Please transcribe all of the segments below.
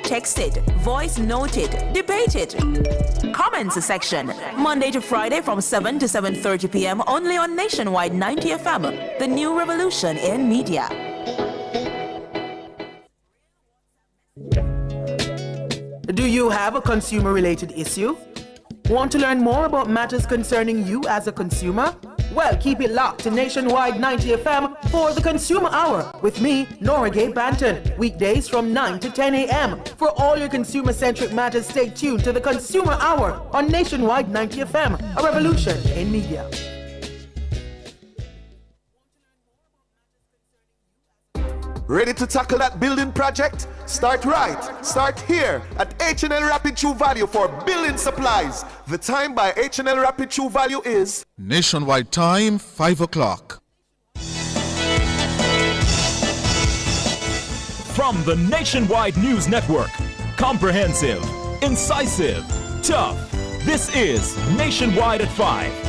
texted, voice noted, debated. Comments section, Monday to Friday from 7 to 7:30 p.m. only on Nationwide 90 FM, the new revolution in media. Do you have a consumer-related issue? Want to learn more about matters concerning you as a consumer? Well, keep it locked to Nationwide 90 FM for the Consumer Hour with me, Nora Gay Banton. Weekdays from 9 to 10 a.m. For all your consumer-centric matters, stay tuned to the Consumer Hour on Nationwide 90 FM, a revolution in media. Ready to tackle that building project? Start right. Start here at H&L Rapid True Value for building supplies. The time by H&L Rapid True Value is Nationwide time, 5 o'clock. From the Nationwide News Network, comprehensive, incisive, tough. This is Nationwide at 5.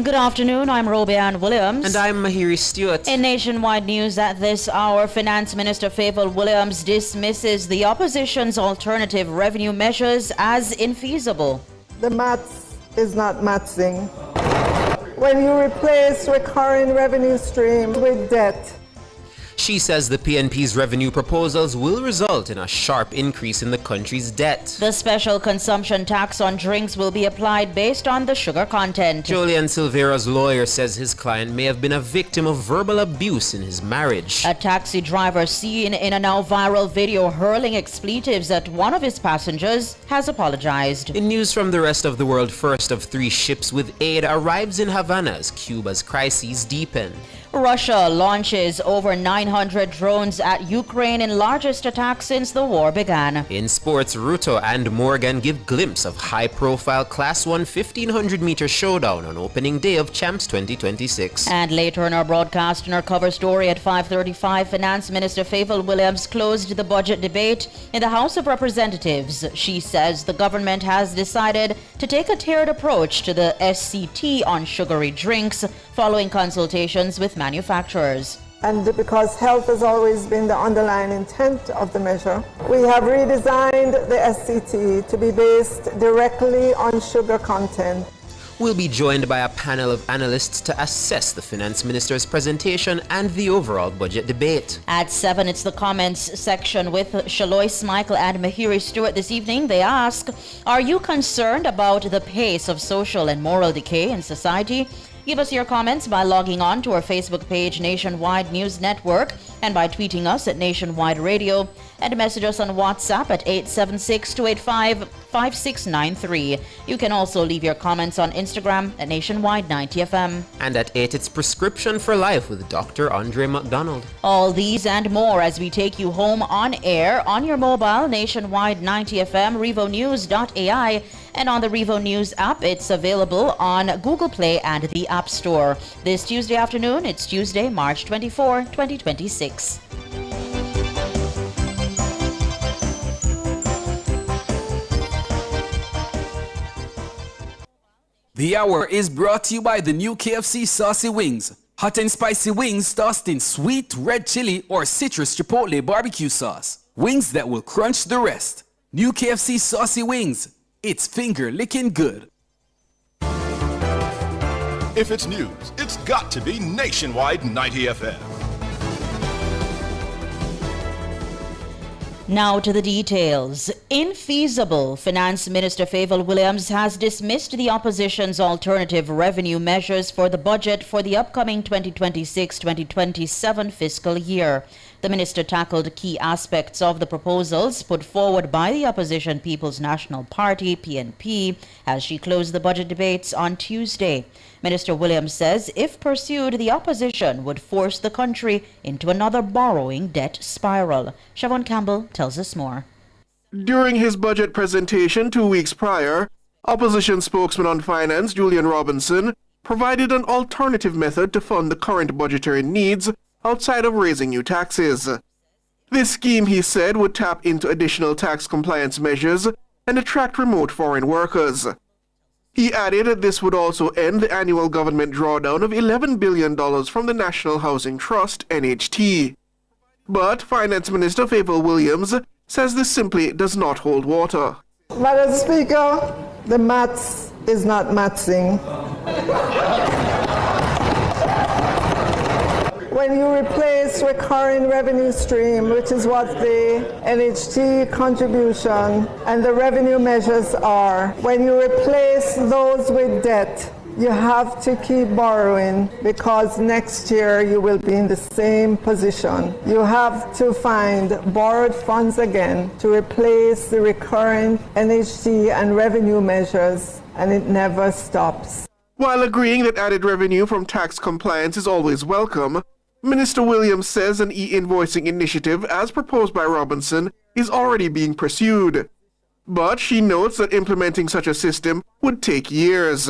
Good afternoon, I'm Robianne Williams. And I'm Mahiri Stewart. In Nationwide News at this hour, Finance Minister Favour Williams dismisses the opposition's alternative revenue measures as infeasible. The maths is not mathsing. When you replace recurring revenue streams with debt. She says the PNP's revenue proposals will result in a sharp increase in the country's debt. The special consumption tax on drinks will be applied based on the sugar content. Julian Silvera's lawyer says his client may have been a victim of verbal abuse in his marriage. A taxi driver seen in a now viral video hurling expletives at one of his passengers has apologized. In news from the rest of the world, first of 3 ships with aid arrives in Havana as Cuba's crises deepen. Russia launches over 900 drones at Ukraine in largest attack since the war began. In sports, Ruto and Morgan give glimpse of high-profile Class 1 1500-meter showdown on opening day of Champs 2026. And later in our broadcast, in our cover story at 5:35, Finance Minister Favour Williams closed the budget debate in the House of Representatives. She says the government has decided to take a tiered approach to the SCT on sugary drinks following consultations with manufacturers. And because health has always been the underlying intent of the measure, we have redesigned the SCT to be based directly on sugar content. We'll be joined by a panel of analysts to assess the Finance Minister's presentation and the overall budget debate. At 7, it's the comments section with Shalois Michael and Mahiri Stewart this evening. They ask, are you concerned about the pace of social and moral decay in society? Give us your comments by logging on to our Facebook page, Nationwide News Network, and by tweeting us at Nationwide Radio, and message us on WhatsApp at 876-285-5693. You can also leave your comments on Instagram at Nationwide 90 FM. And at 8, it's Prescription for Life with Dr. Andre McDonald. All these and more as we take you home on air, on your mobile, Nationwide 90 FM, RevoNews.ai, and on the Revo News app. It's available on Google Play and the App Store. This Tuesday afternoon, it's Tuesday, March 24, 2026. The hour is brought to you by the new KFC Saucy Wings. Hot and spicy wings tossed in sweet red chili or citrus chipotle barbecue sauce. Wings that will crunch the rest. New KFC Saucy Wings. It's finger licking good. If it's news, it's got to be Nationwide 90 FM. Now to the details. Infeasible. Finance Minister Favour Williams has dismissed the opposition's alternative revenue measures for the budget for the upcoming 2026-2027 fiscal year. The minister tackled key aspects of the proposals put forward by the opposition People's National Party, PNP, as she closed the budget debates on Tuesday. Minister Williams says if pursued, the opposition would force the country into another borrowing debt spiral. Siobhan Campbell tells us more. During his budget presentation 2 weeks prior, opposition spokesman on finance Julian Robinson provided an alternative method to fund the current budgetary needs outside of raising new taxes. This scheme, he said, would tap into additional tax compliance measures and attract remote foreign workers. He added this would also end the annual government drawdown of $11 billion from the National Housing Trust, NHT. But Finance Minister Favour Williams says this simply does not hold water. Madam Speaker, the maths is not mathsing. When you replace recurring revenue stream, which is what the NHT contribution and the revenue measures are, when you replace those with debt, you have to keep borrowing because next year you will be in the same position. You have to find borrowed funds again to replace the recurring NHT and revenue measures, and it never stops. While agreeing that added revenue from tax compliance is always welcome, Minister Williams says an e-invoicing initiative, as proposed by Robinson, is already being pursued. But she notes that implementing such a system would take years.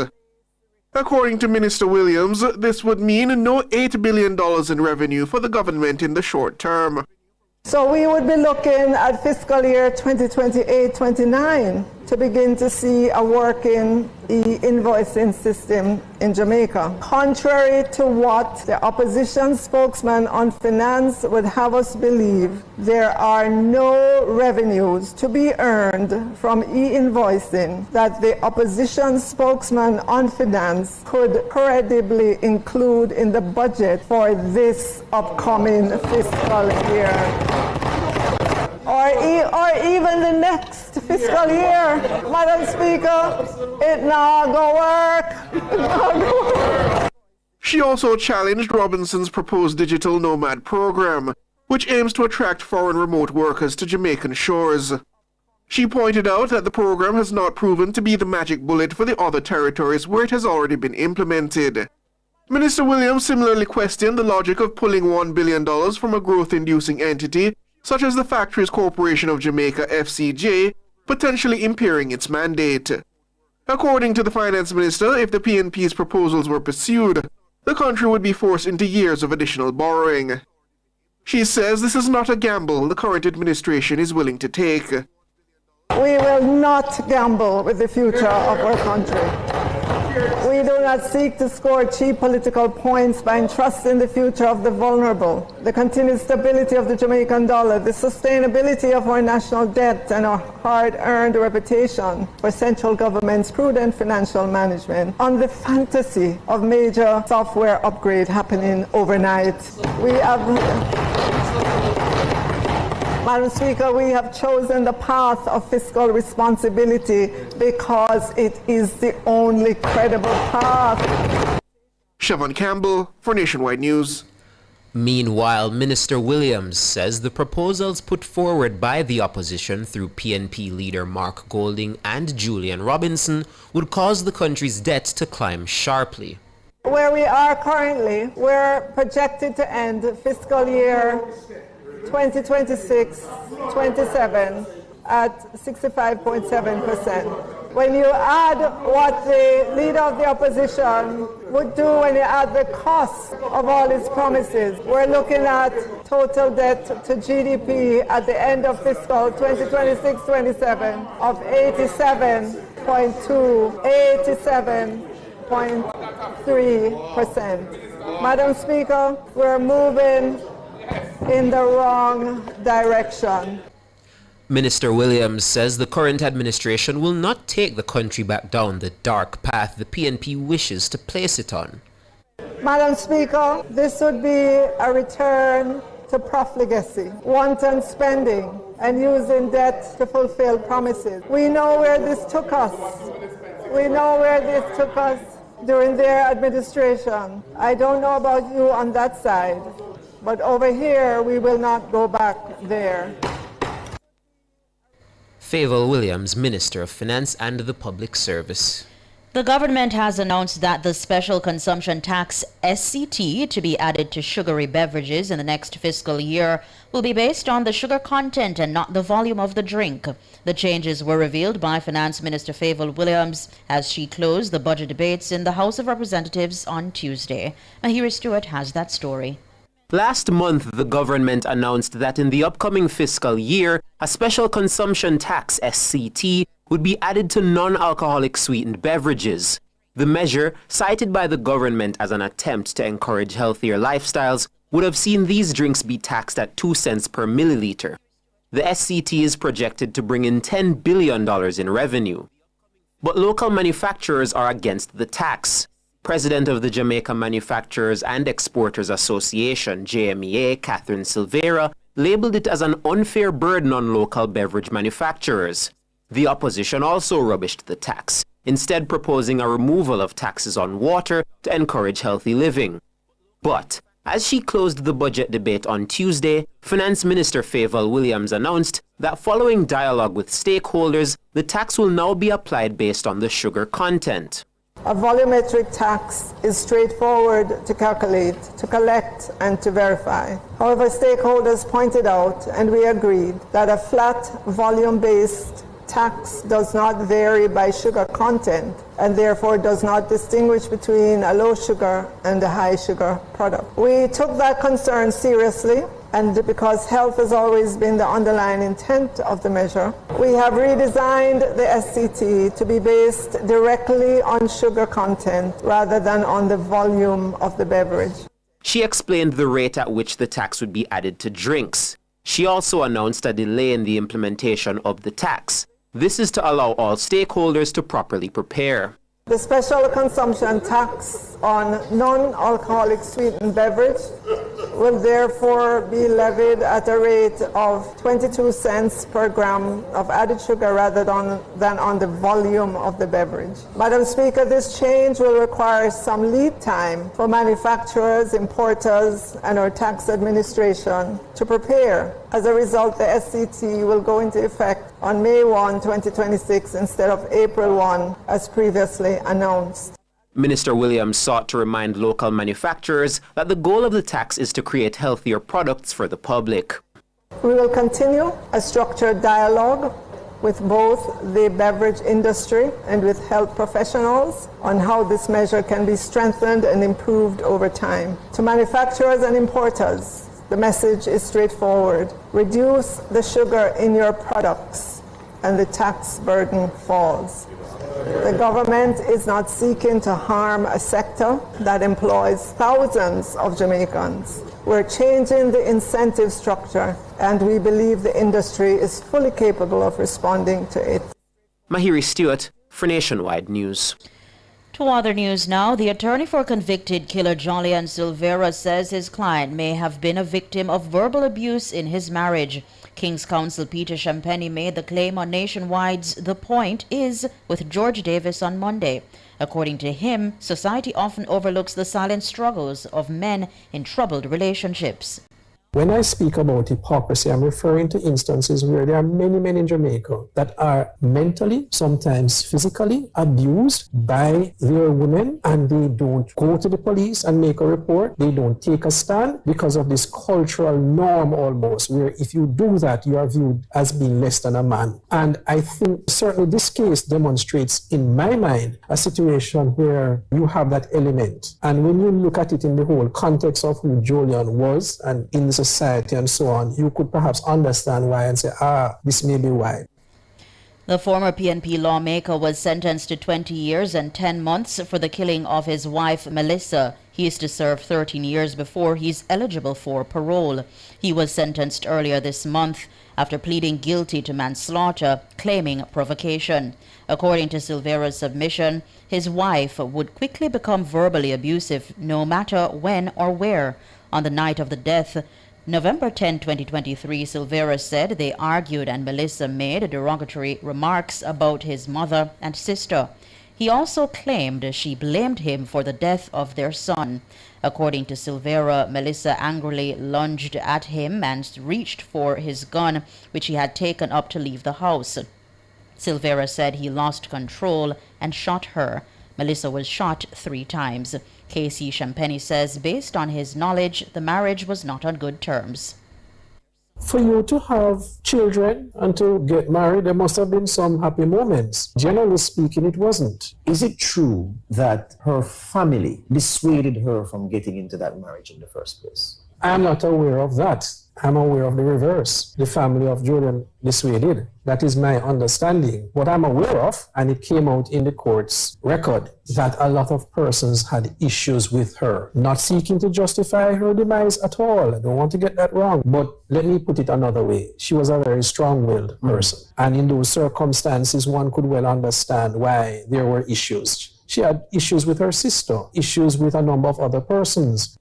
According to Minister Williams, this would mean no $8 billion in revenue for the government in the short term. So we would be looking at fiscal year 2028-29 to begin to see a working e-invoicing system in Jamaica. Contrary to what the opposition spokesman on finance would have us believe, there are no revenues to be earned from e-invoicing that the opposition spokesman on finance could credibly include in the budget for this upcoming fiscal year. Or even the next fiscal year. Madam Speaker, it not go work. It not go work. She also challenged Robinson's proposed digital nomad program, which aims to attract foreign remote workers to Jamaican shores. She pointed out that the program has not proven to be the magic bullet for the other territories where it has already been implemented. Minister Williams similarly questioned the logic of pulling $1 billion from a growth-inducing entity such as the Factories Corporation of Jamaica, FCJ, potentially impairing its mandate. According to the Finance Minister, if the PNP's proposals were pursued, the country would be forced into years of additional borrowing. She says this is not a gamble the current administration is willing to take. We will not gamble with the future of our country. We do not seek to score cheap political points by entrusting the future of the vulnerable, the continued stability of the Jamaican dollar, the sustainability of our national debt, and our hard-earned reputation for central government's prudent financial management on the fantasy of major software upgrade happening overnight. Madam Speaker, we have chosen the path of fiscal responsibility because it is the only credible path. Siobhan Campbell for Nationwide News. Meanwhile, Minister Williams says the proposals put forward by the opposition through PNP leader Mark Golding and Julian Robinson would cause the country's debt to climb sharply. Where we are currently, we're projected to end fiscal year 2026-27 at 65.7%. When you add what the leader of the opposition would do when you add the cost of all his promises, we're looking at total debt to GDP at the end of fiscal 2026-27 of 87.3%. Madam Speaker, we're moving in the wrong direction. Minister Williams says the current administration will not take the country back down the dark path the PNP wishes to place it on. Madam Speaker, this would be a return to profligacy, wanton spending, and using debt to fulfill promises. We know where this took us. We know where this took us during their administration. I don't know about you on that side, but over here we will not go back there. Favour Williams, Minister of Finance and the Public Service. The government has announced that the special consumption tax SCT to be added to sugary beverages in the next fiscal year will be based on the sugar content and not the volume of the drink. The changes were revealed by Finance Minister Favour Williams as she closed the budget debates in the House of Representatives on Tuesday. Mahiri Stewart has that story. Last month, the government announced that in the upcoming fiscal year, a special consumption tax SCT would be added to non-alcoholic sweetened beverages. The measure, cited by the government as an attempt to encourage healthier lifestyles, would have seen these drinks be taxed at 2 cents per milliliter. The SCT is projected to bring in $10 billion in revenue. But local manufacturers are against the tax. President of the Jamaica Manufacturers and Exporters Association, JMEA, Catherine Silvera, labeled it as an unfair burden on local beverage manufacturers. The opposition also rubbished the tax, instead proposing a removal of taxes on water to encourage healthy living. But as she closed the budget debate on Tuesday, Finance Minister Favour Williams announced that following dialogue with stakeholders, the tax will now be applied based on the sugar content. A volumetric tax is straightforward to calculate, to collect, and to verify. However, stakeholders pointed out, and we agreed, that a flat volume-based tax does not vary by sugar content and therefore does not distinguish between a low sugar and a high sugar product. We took that concern seriously, and because health has always been the underlying intent of the measure, we have redesigned the SCT to be based directly on sugar content rather than on the volume of the beverage. She explained the rate at which the tax would be added to drinks. She also announced a delay in the implementation of the tax. This is to allow all stakeholders to properly prepare. The special consumption tax on non-alcoholic sweetened beverage will therefore be levied at a rate of 22 cents per gram of added sugar rather than on the volume of the beverage. Madam Speaker, this change will require some lead time for manufacturers, importers, and our tax administration to prepare. As a result, the SCT will go into effect on May 1, 2026 instead of April 1, as previously announced. Minister Williams sought to remind local manufacturers that the goal of the tax is to create healthier products for the public. We will continue a structured dialogue with both the beverage industry and with health professionals on how this measure can be strengthened and improved over time. To manufacturers and importers, the message is straightforward. Reduce the sugar in your products and the tax burden falls. The government is not seeking to harm a sector that employs thousands of Jamaicans. We're changing the incentive structure, and we believe the industry is fully capable of responding to it. Mahiri Stewart for Nationwide News. To other news now, the attorney for convicted killer Julian Silvera says his client may have been a victim of verbal abuse in his marriage. King's Counsel Peter Champagne made the claim on Nationwide's The Point Is with George Davis on Monday. According to him, society often overlooks the silent struggles of men in troubled relationships. When I speak about hypocrisy, I'm referring to instances where there are many men in Jamaica that are mentally, sometimes physically abused by their women, and they don't go to the police and make a report. They don't take a stand because of this cultural norm almost, where if you do that, you are viewed as being less than a man. And I think certainly this case demonstrates, in my mind, a situation where you have that element. And when you look at it in the whole context of who Julian was and in the society and so on, you could perhaps understand why and say, this may be why. The former PNP lawmaker was sentenced to 20 years and 10 months for the killing of his wife, Melissa. He is to serve 13 years before he's eligible for parole. He was sentenced earlier this month after pleading guilty to manslaughter, claiming provocation. According to Silvera's submission, his wife would quickly become verbally abusive no matter when or where. On the night of the death, November 10, 2023, Silvera said they argued and Melissa made derogatory remarks about his mother and sister. He also claimed she blamed him for the death of their son. According to Silvera, Melissa angrily lunged at him and reached for his gun, which he had taken up to leave the house. Silvera said he lost control and shot her. Melissa was shot 3 times. Casey Champagny says based on his knowledge, the marriage was not on good terms. For you to have children and to get married, there must have been some happy moments. Generally speaking, it wasn't. Is it true that her family dissuaded her from getting into that marriage in the first place? I'm not aware of that. I'm aware of the reverse. The family of Julian dissuaded. That is my understanding. What I'm aware of, and it came out in the court's record, that a lot of persons had issues with her, not seeking to justify her demise at all. I don't want to get that wrong. But let me put it another way. She was a very strong-willed person. And in those circumstances, one could well understand why there were issues. She had issues with her sister, issues with a number of other persons.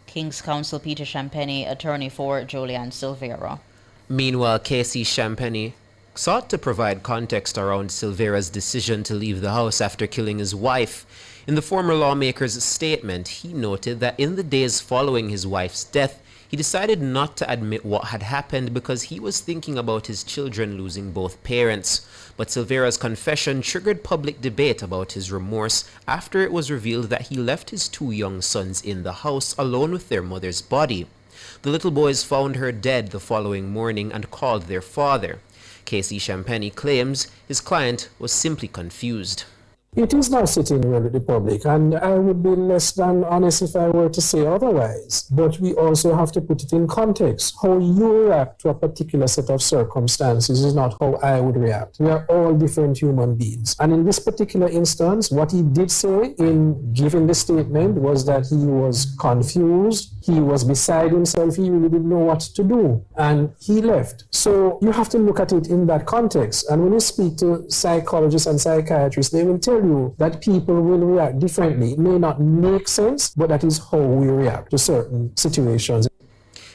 King's Counsel Peter Champagny, attorney for Julian Silvera. Meanwhile, Casey Champagny sought to provide context around Silvera's decision to leave the house after killing his wife. In the former lawmaker's statement, he noted that in the days following his wife's death, he decided not to admit what had happened because he was thinking about his children losing both parents. But Silvera's confession triggered public debate about his remorse after it was revealed that he left his 2 young sons in the house alone with their mother's body. The little boys found her dead the following morning and called their father. Casey Champagny claims his client was simply confused. It is not sitting well with the public, and I would be less than honest if I were to say otherwise. But we also have to put it in context. How you react to a particular set of circumstances is not how I would react. We are all different human beings. And in this particular instance, what he did say in giving the statement was that he was confused, he was beside himself, he really didn't know what to do, and he left. So you have to look at it in that context. And when you speak to psychologists and psychiatrists, they will tell you that people will react differently. It may not make sense, but that is how we react to certain situations.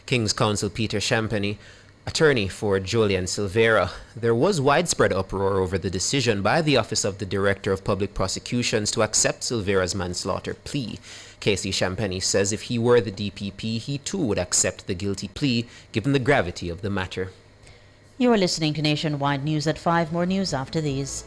King's Counsel Peter Champagny, attorney for Julian Silvera. There was widespread uproar over the decision by the Office of the Director of Public Prosecutions to accept Silvera's manslaughter plea. Casey Champagny says if he were the DPP, he too would accept the guilty plea, given the gravity of the matter. You are listening to Nationwide News at 5. More news after these.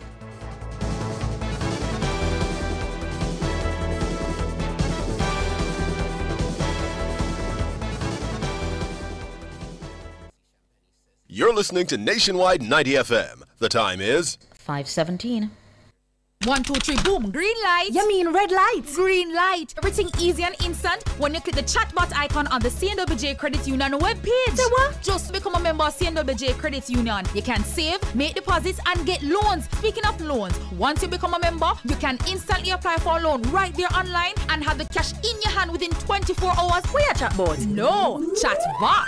You're listening to Nationwide 90 FM. The time is 5:17. 1, 2, 3, boom, green light. You mean red light? Green light. Everything easy and instant when you click the chatbot icon on the CNWJ Credit Union webpage. Say what? Just become a member of CNWJ Credit Union. You can save, make deposits, and get loans. Speaking of loans, once you become a member, you can instantly apply for a loan right there online and have the cash in your hand within 24 hours. We are chatbot. No, chatbot.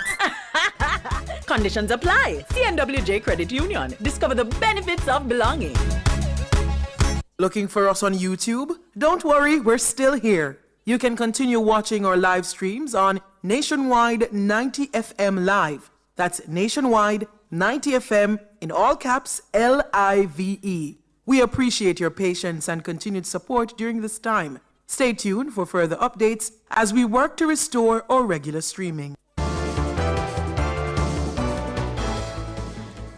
Conditions apply. CNWJ Credit Union. Discover the benefits of belonging. Looking for us on YouTube? Don't worry, we're still here. You can continue watching our live streams on Nationwide 90 FM Live. That's Nationwide 90 FM in all caps LIVE. We appreciate your patience and continued support during this time. Stay tuned for further updates as we work to restore our regular streaming.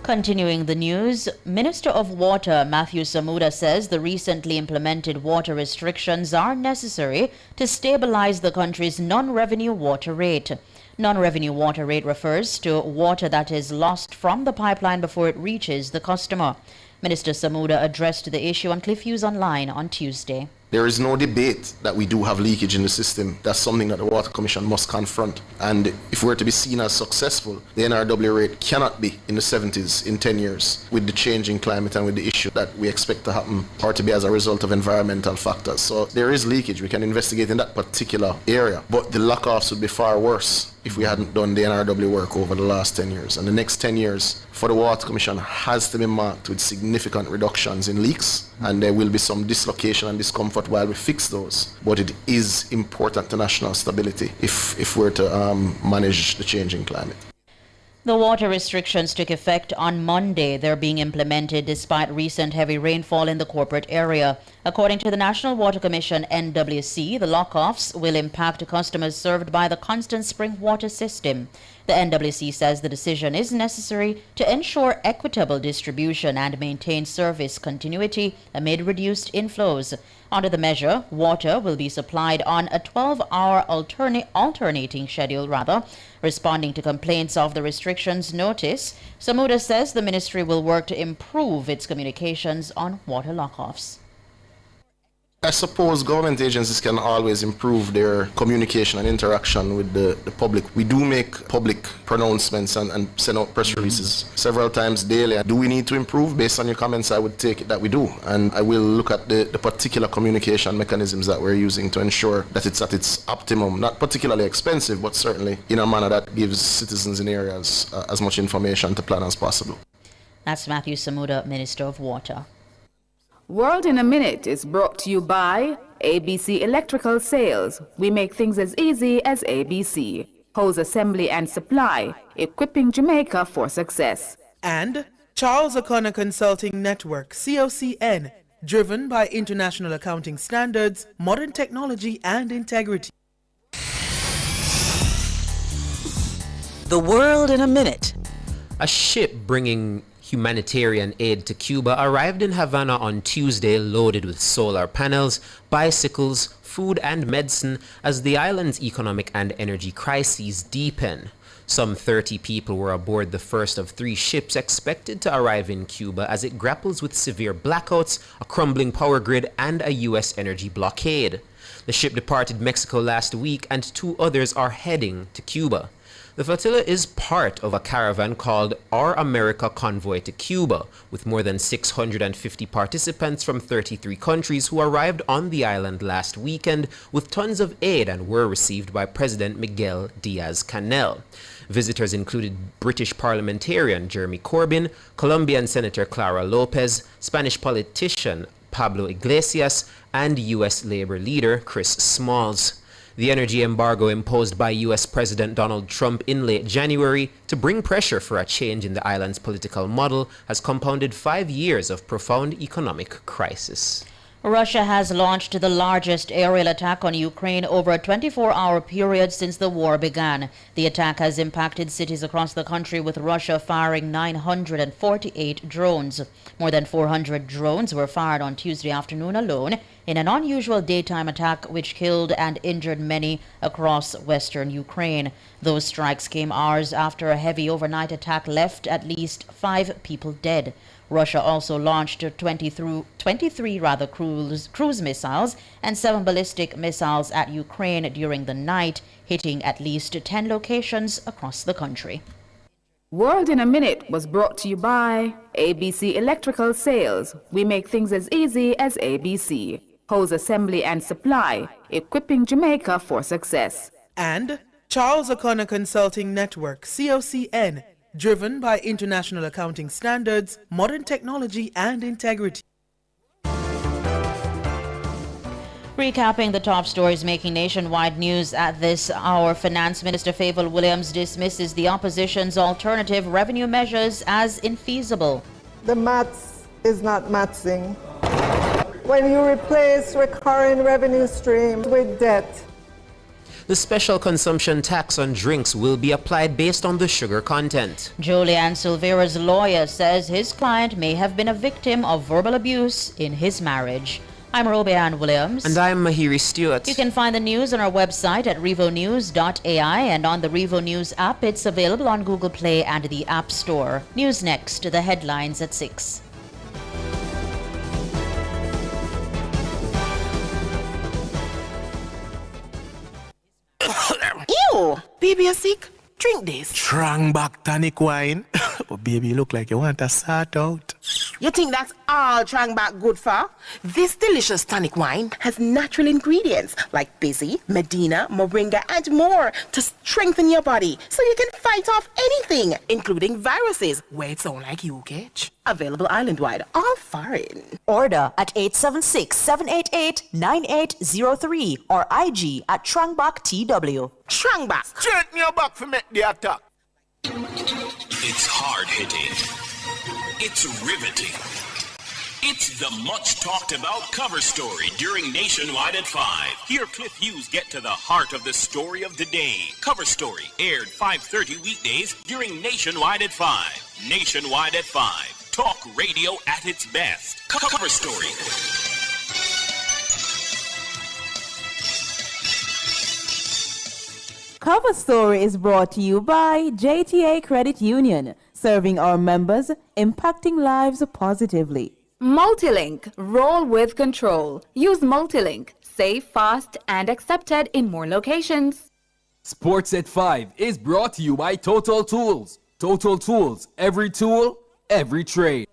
Continuing the news, Minister of Water Matthew Samuda says the recently implemented water restrictions are necessary to stabilize the country's non-revenue water rate. Non-revenue water rate refers to water that is lost from the pipeline before it reaches the customer. Minister Samuda addressed the issue on Cliff Hughes Online on Tuesday. There is no debate that we do have leakage in the system. That's something that the Water Commission must confront. And if we're to be seen as successful, the NRW rate cannot be in the 70s in 10 years with the changing climate and with the issue that we expect to happen or to be as a result of environmental factors. So there is leakage. We can investigate in that particular area. But the lock-offs would be far worse if we hadn't done the NRW work over the last 10 years. And the next 10 years for the Water Commission has to be marked with significant reductions in leaks, and there will be some dislocation and discomfort effort while we fix those. But it is important to national stability if we're to manage the changing climate. The water restrictions took effect on Monday. They're being implemented despite recent heavy rainfall in the corporate area. According to the National Water Commission, NWC, the lockoffs will impact customers served by the Constant Spring Water System. The NWC says the decision is necessary to ensure equitable distribution and maintain service continuity amid reduced inflows. Under the measure, water will be supplied on a 12-hour alternating schedule, responding to complaints of the restrictions notice. Samuda says the ministry will work to improve its communications on water lockoffs. I suppose government agencies can always improve their communication and interaction with the public. We do make public pronouncements and send out press releases several times daily. Do we need to improve? Based on your comments, I would take it that we do. And I will look at the particular communication mechanisms that we're using to ensure that it's at its optimum. Not particularly expensive, but certainly in a manner that gives citizens in areas as much information to plan as possible. That's Matthew Samuda, Minister of Water. World in a Minute is brought to you by ABC Electrical Sales. We make things as easy as ABC. Hose assembly and supply, equipping Jamaica for success. And Charles O'Connor Consulting Network, COCN, driven by international accounting standards, modern technology and integrity. The World in a Minute. A ship bringing humanitarian aid to Cuba arrived in Havana on Tuesday loaded with solar panels, bicycles, food and medicine as the island's economic and energy crises deepen. Some 30 people were aboard the first of 3 ships expected to arrive in Cuba as it grapples with severe blackouts, a crumbling power grid and a U.S. energy blockade. The ship departed Mexico last week and 2 others are heading to Cuba. The flotilla is part of a caravan called Our America Convoy to Cuba, with more than 650 participants from 33 countries who arrived on the island last weekend with tons of aid and were received by President Miguel Diaz-Canel. Visitors included British parliamentarian Jeremy Corbyn, Colombian Senator Clara Lopez, Spanish politician Pablo Iglesias, and U.S. Labor leader Chris Smalls. The energy embargo imposed by U.S. President Donald Trump in late January to bring pressure for a change in the island's political model has compounded 5 years of profound economic crisis. Russia has launched the largest aerial attack on Ukraine over a 24-hour period since the war began. The attack has impacted cities across the country, with Russia firing 948 drones. More than 400 drones were fired on Tuesday afternoon alone in an unusual daytime attack which killed and injured many across western Ukraine. Those strikes came hours after a heavy overnight attack left at least 5 people dead. Russia also launched 23 cruise missiles and 7 ballistic missiles at Ukraine during the night, hitting at least 10 locations across the country. World in a Minute was brought to you by ABC Electrical Sales. We make things as easy as ABC. Hose assembly and supply, equipping Jamaica for success. And Charles O'Connor Consulting Network, COCN, driven by international accounting standards, modern technology and integrity. Recapping the top stories making nationwide news at this hour, Finance Minister Favour Williams dismisses the opposition's alternative revenue measures as infeasible. The maths is not mathsing. When you replace recurring revenue streams with debt, The special consumption tax on drinks will be applied based on the sugar content. Julian Silvera's lawyer says his client may have been a victim of verbal abuse in his marriage. I'm Robeanne Williams. And I'm Mahiri Stewart. You can find the news on our website at revonews.ai and on the Revo News app. It's available on Google Play and the App Store. News next, the headlines at 6. Ew! Baby, you sick? Drink this. Strong back tonic wine. Oh, baby, you look like you want to sort out. You think that's all Trangback good for? This delicious tonic wine has natural ingredients like Busy, Medina, Moringa, and more to strengthen your body so you can fight off anything, including viruses, where it sound like you, Ketch. Available island-wide, all foreign. Order at 876-788-9803 or IG at Trangback TW. Trangback. Straighten your back for make the attack. It's hard-hitting. It's riveting. It's the much-talked-about cover story during Nationwide at 5. Here Cliff Hughes get to the heart of the story of the day. Cover story aired 5:30 weekdays during Nationwide at 5. Nationwide at 5. Talk radio at its best. Cover story. Cover Story is brought to you by JTA Credit Union, serving our members, impacting lives positively. Multilink, roll with control. Use Multilink, safe, fast, and accepted in more locations. Sports at 5 is brought to you by Total Tools. Total Tools, every tool, every trade.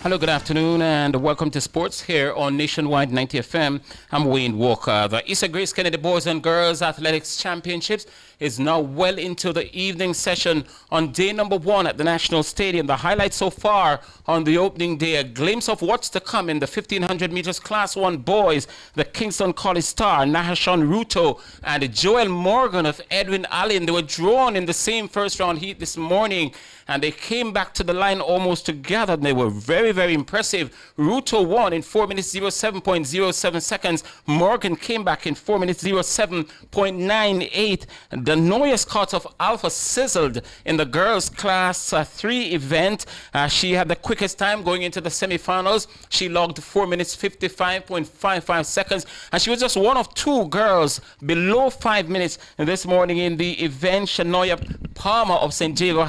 Hello, good afternoon, and welcome to Sports here on Nationwide 90 FM. I'm Wayne Walker. The Issa Grace Kennedy Boys and Girls Athletics Championships is now well into the evening session on day number 1 at the National Stadium. The highlights so far on the opening day, a glimpse of what's to come in the 1500 meters Class 1 boys. The Kingston College star, Nahashon Ruto, and Joel Morgan of Edwin Allen, they were drawn in the same first round heat this morning, and they came back to the line almost together, and they were very, very impressive. Ruto won in 4 minutes 07.07 seconds. Morgan came back in 4 minutes 07.98. The Noya Scott of Alpha sizzled in the girls class 3 event. She had the quickest time going into the semifinals. She logged 4 minutes 55.55 seconds, and she was just one of 2 girls below 5 minutes this morning in the event. Shanoya Palmer of St. Diego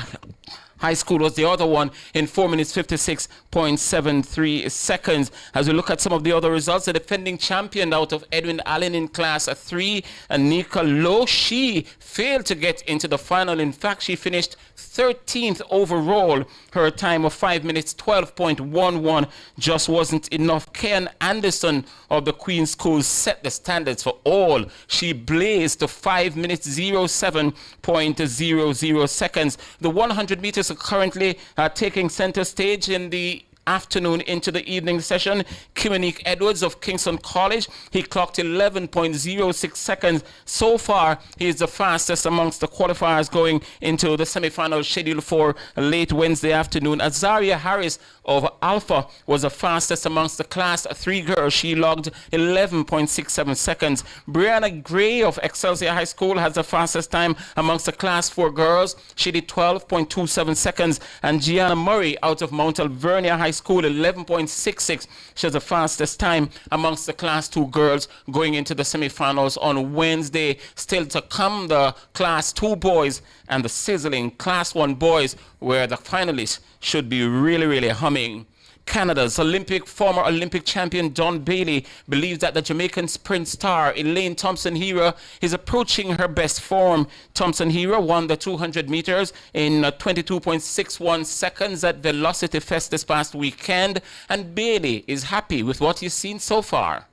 High School was the other one in 4 minutes 56.73 seconds. As we look at some of the other results, the defending champion out of Edwin Allen in class 3, Anika Lowe, she failed to get into the final. In fact, she finished 13th overall. Her time of 5 minutes 12.11 just wasn't enough. Ken Anderson of the Queen's School set the standards for all. She blazed to 5 minutes 07.00 seconds. The 100 meters are currently taking center stage in the afternoon into the evening session. Kimonique Edwards of Kingston College, he clocked 11.06 seconds. So far, he is the fastest amongst the qualifiers going into the semi-final scheduled for late Wednesday afternoon. Azaria Harris of Alpha was the fastest amongst the class 3 girls. She logged 11.67 seconds. Brianna Gray of Excelsior High School has the fastest time amongst the class 4 girls. She did 12.27 seconds. And Gianna Murray out of Mount Alvernia High School, 11.66. She has the fastest time amongst the class 2 girls going into the semifinals on Wednesday. Still to come, the class 2 boys and the sizzling class 1 boys, where the finalists should be really, really humming. Canada's former Olympic champion Don Bailey believes that the Jamaican sprint star Elaine Thompson-Hera is approaching her best form. Thompson-Hera won the 200 meters in 22.61 seconds at Velocity Fest this past weekend, and Bailey is happy with what he's seen so far.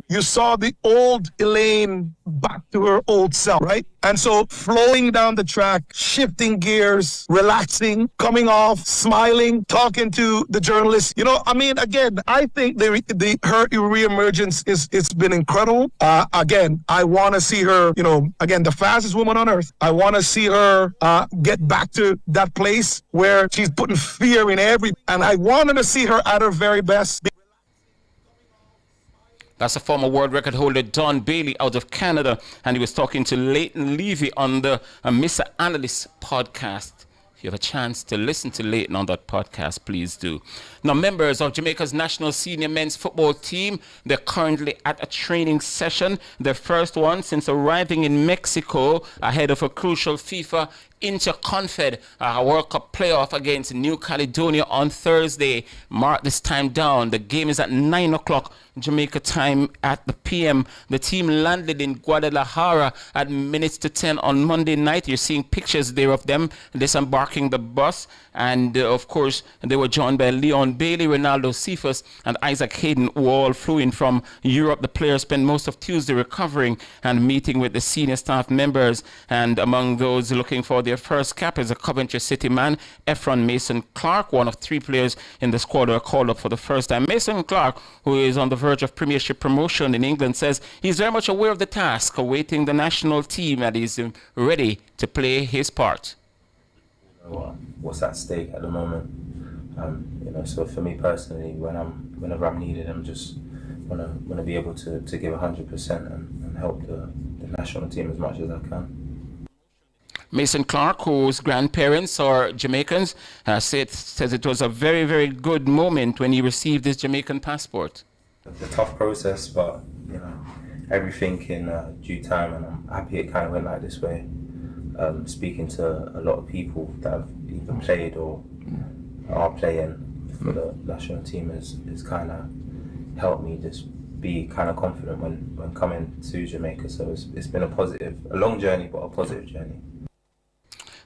You saw the old Elaine back to her old self, right? And so flowing down the track, shifting gears, relaxing, coming off, smiling, talking to the journalists. You know, I mean, again, I think her reemergence it's been incredible. Again, I want to see her, you know, again, the fastest woman on earth. I want to see her get back to that place where she's putting fear in and I wanted to see her at her very best. That's a former world record holder, Don Bailey, out of Canada, and he was talking to Leighton Levy on the Mr. Analyst podcast If you have a chance to listen to Leighton on that podcast, please do. Now, members of Jamaica's national senior men's football team, they're currently at a training session, their first one since arriving in Mexico ahead of a crucial FIFA Interconfed World Cup playoff against New Caledonia on Thursday. Mark this time down. The game is at 9 o'clock Jamaica time at the PM. The team landed in Guadalajara at minutes to 10 on Monday night. You're seeing pictures there of them disembarking the bus. And of course, they were joined by Leon Bailey, Ronaldo Cephas, and Isaac Hayden, who all flew in from Europe. The players spent most of Tuesday recovering and meeting with the senior staff members. And among those looking for their first cap is a Coventry City man, Ephron Mason Clark, one of 3 players in the squad who are called up for the first time. Mason Clark, who is on the verge of Premiership promotion in England, says he's very much aware of the task awaiting the national team and he's ready to play his part. What's at stake at the moment? So for me personally, whenever I'm needed, I'm just wanna be able to give 100% and help the national team as much as I can. Mason Clark, whose grandparents are Jamaicans, says it was a very, very good moment when he received his Jamaican passport. It's a tough process, but everything in due time, and I'm happy it kind of went like this way. Speaking to a lot of people that have either played or are playing for the national team has kind of helped me just be kind of confident when coming to Jamaica. So it's been a long journey, but a positive journey.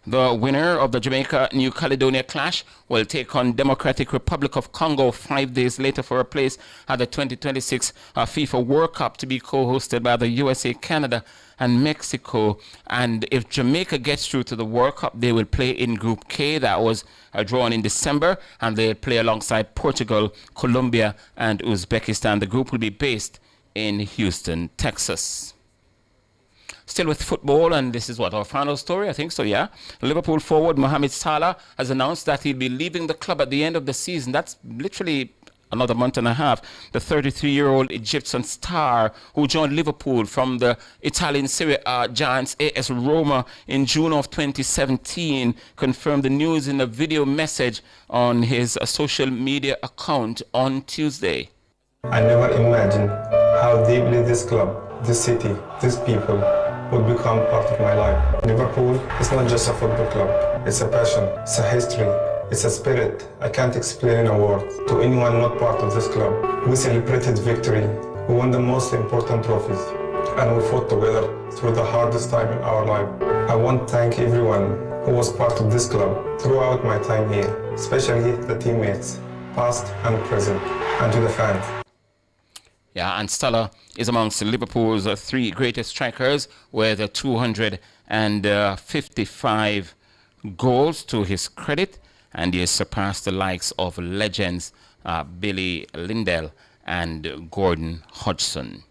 The winner of the Jamaica-New Caledonia clash will take on Democratic Republic of Congo 5 days later for a place at the 2026 FIFA World Cup to be co-hosted by the USA, Canada, and Mexico. And if Jamaica gets through to the World Cup, they will play in Group K. That was drawn in December, and they'll play alongside Portugal, Colombia, and Uzbekistan. The group will be based in Houston, Texas. Still with football, and this is our final story, I think so, yeah. Liverpool forward Mohamed Salah has announced that he'll be leaving the club at the end of the season. That's literally another month and a half. The 33-year-old Egyptian star who joined Liverpool from the Italian Serie A giants AS Roma in June of 2017 confirmed the news in a video message on his social media account on Tuesday. I never imagined how deeply this club, this city, these people would become part of my life. Liverpool is not just a football club. It's a passion, it's a history, it's a spirit I can't explain in a word. To anyone not part of this club, we celebrated victory, we won the most important trophies, and we fought together through the hardest time in our life. I want to thank everyone who was part of this club throughout my time here, especially the teammates, past and present, and to the fans. Yeah, and Salah is amongst Liverpool's 3 greatest strikers with 255 goals to his credit, and he has surpassed the likes of legends Billy Lindell and Gordon Hodgson.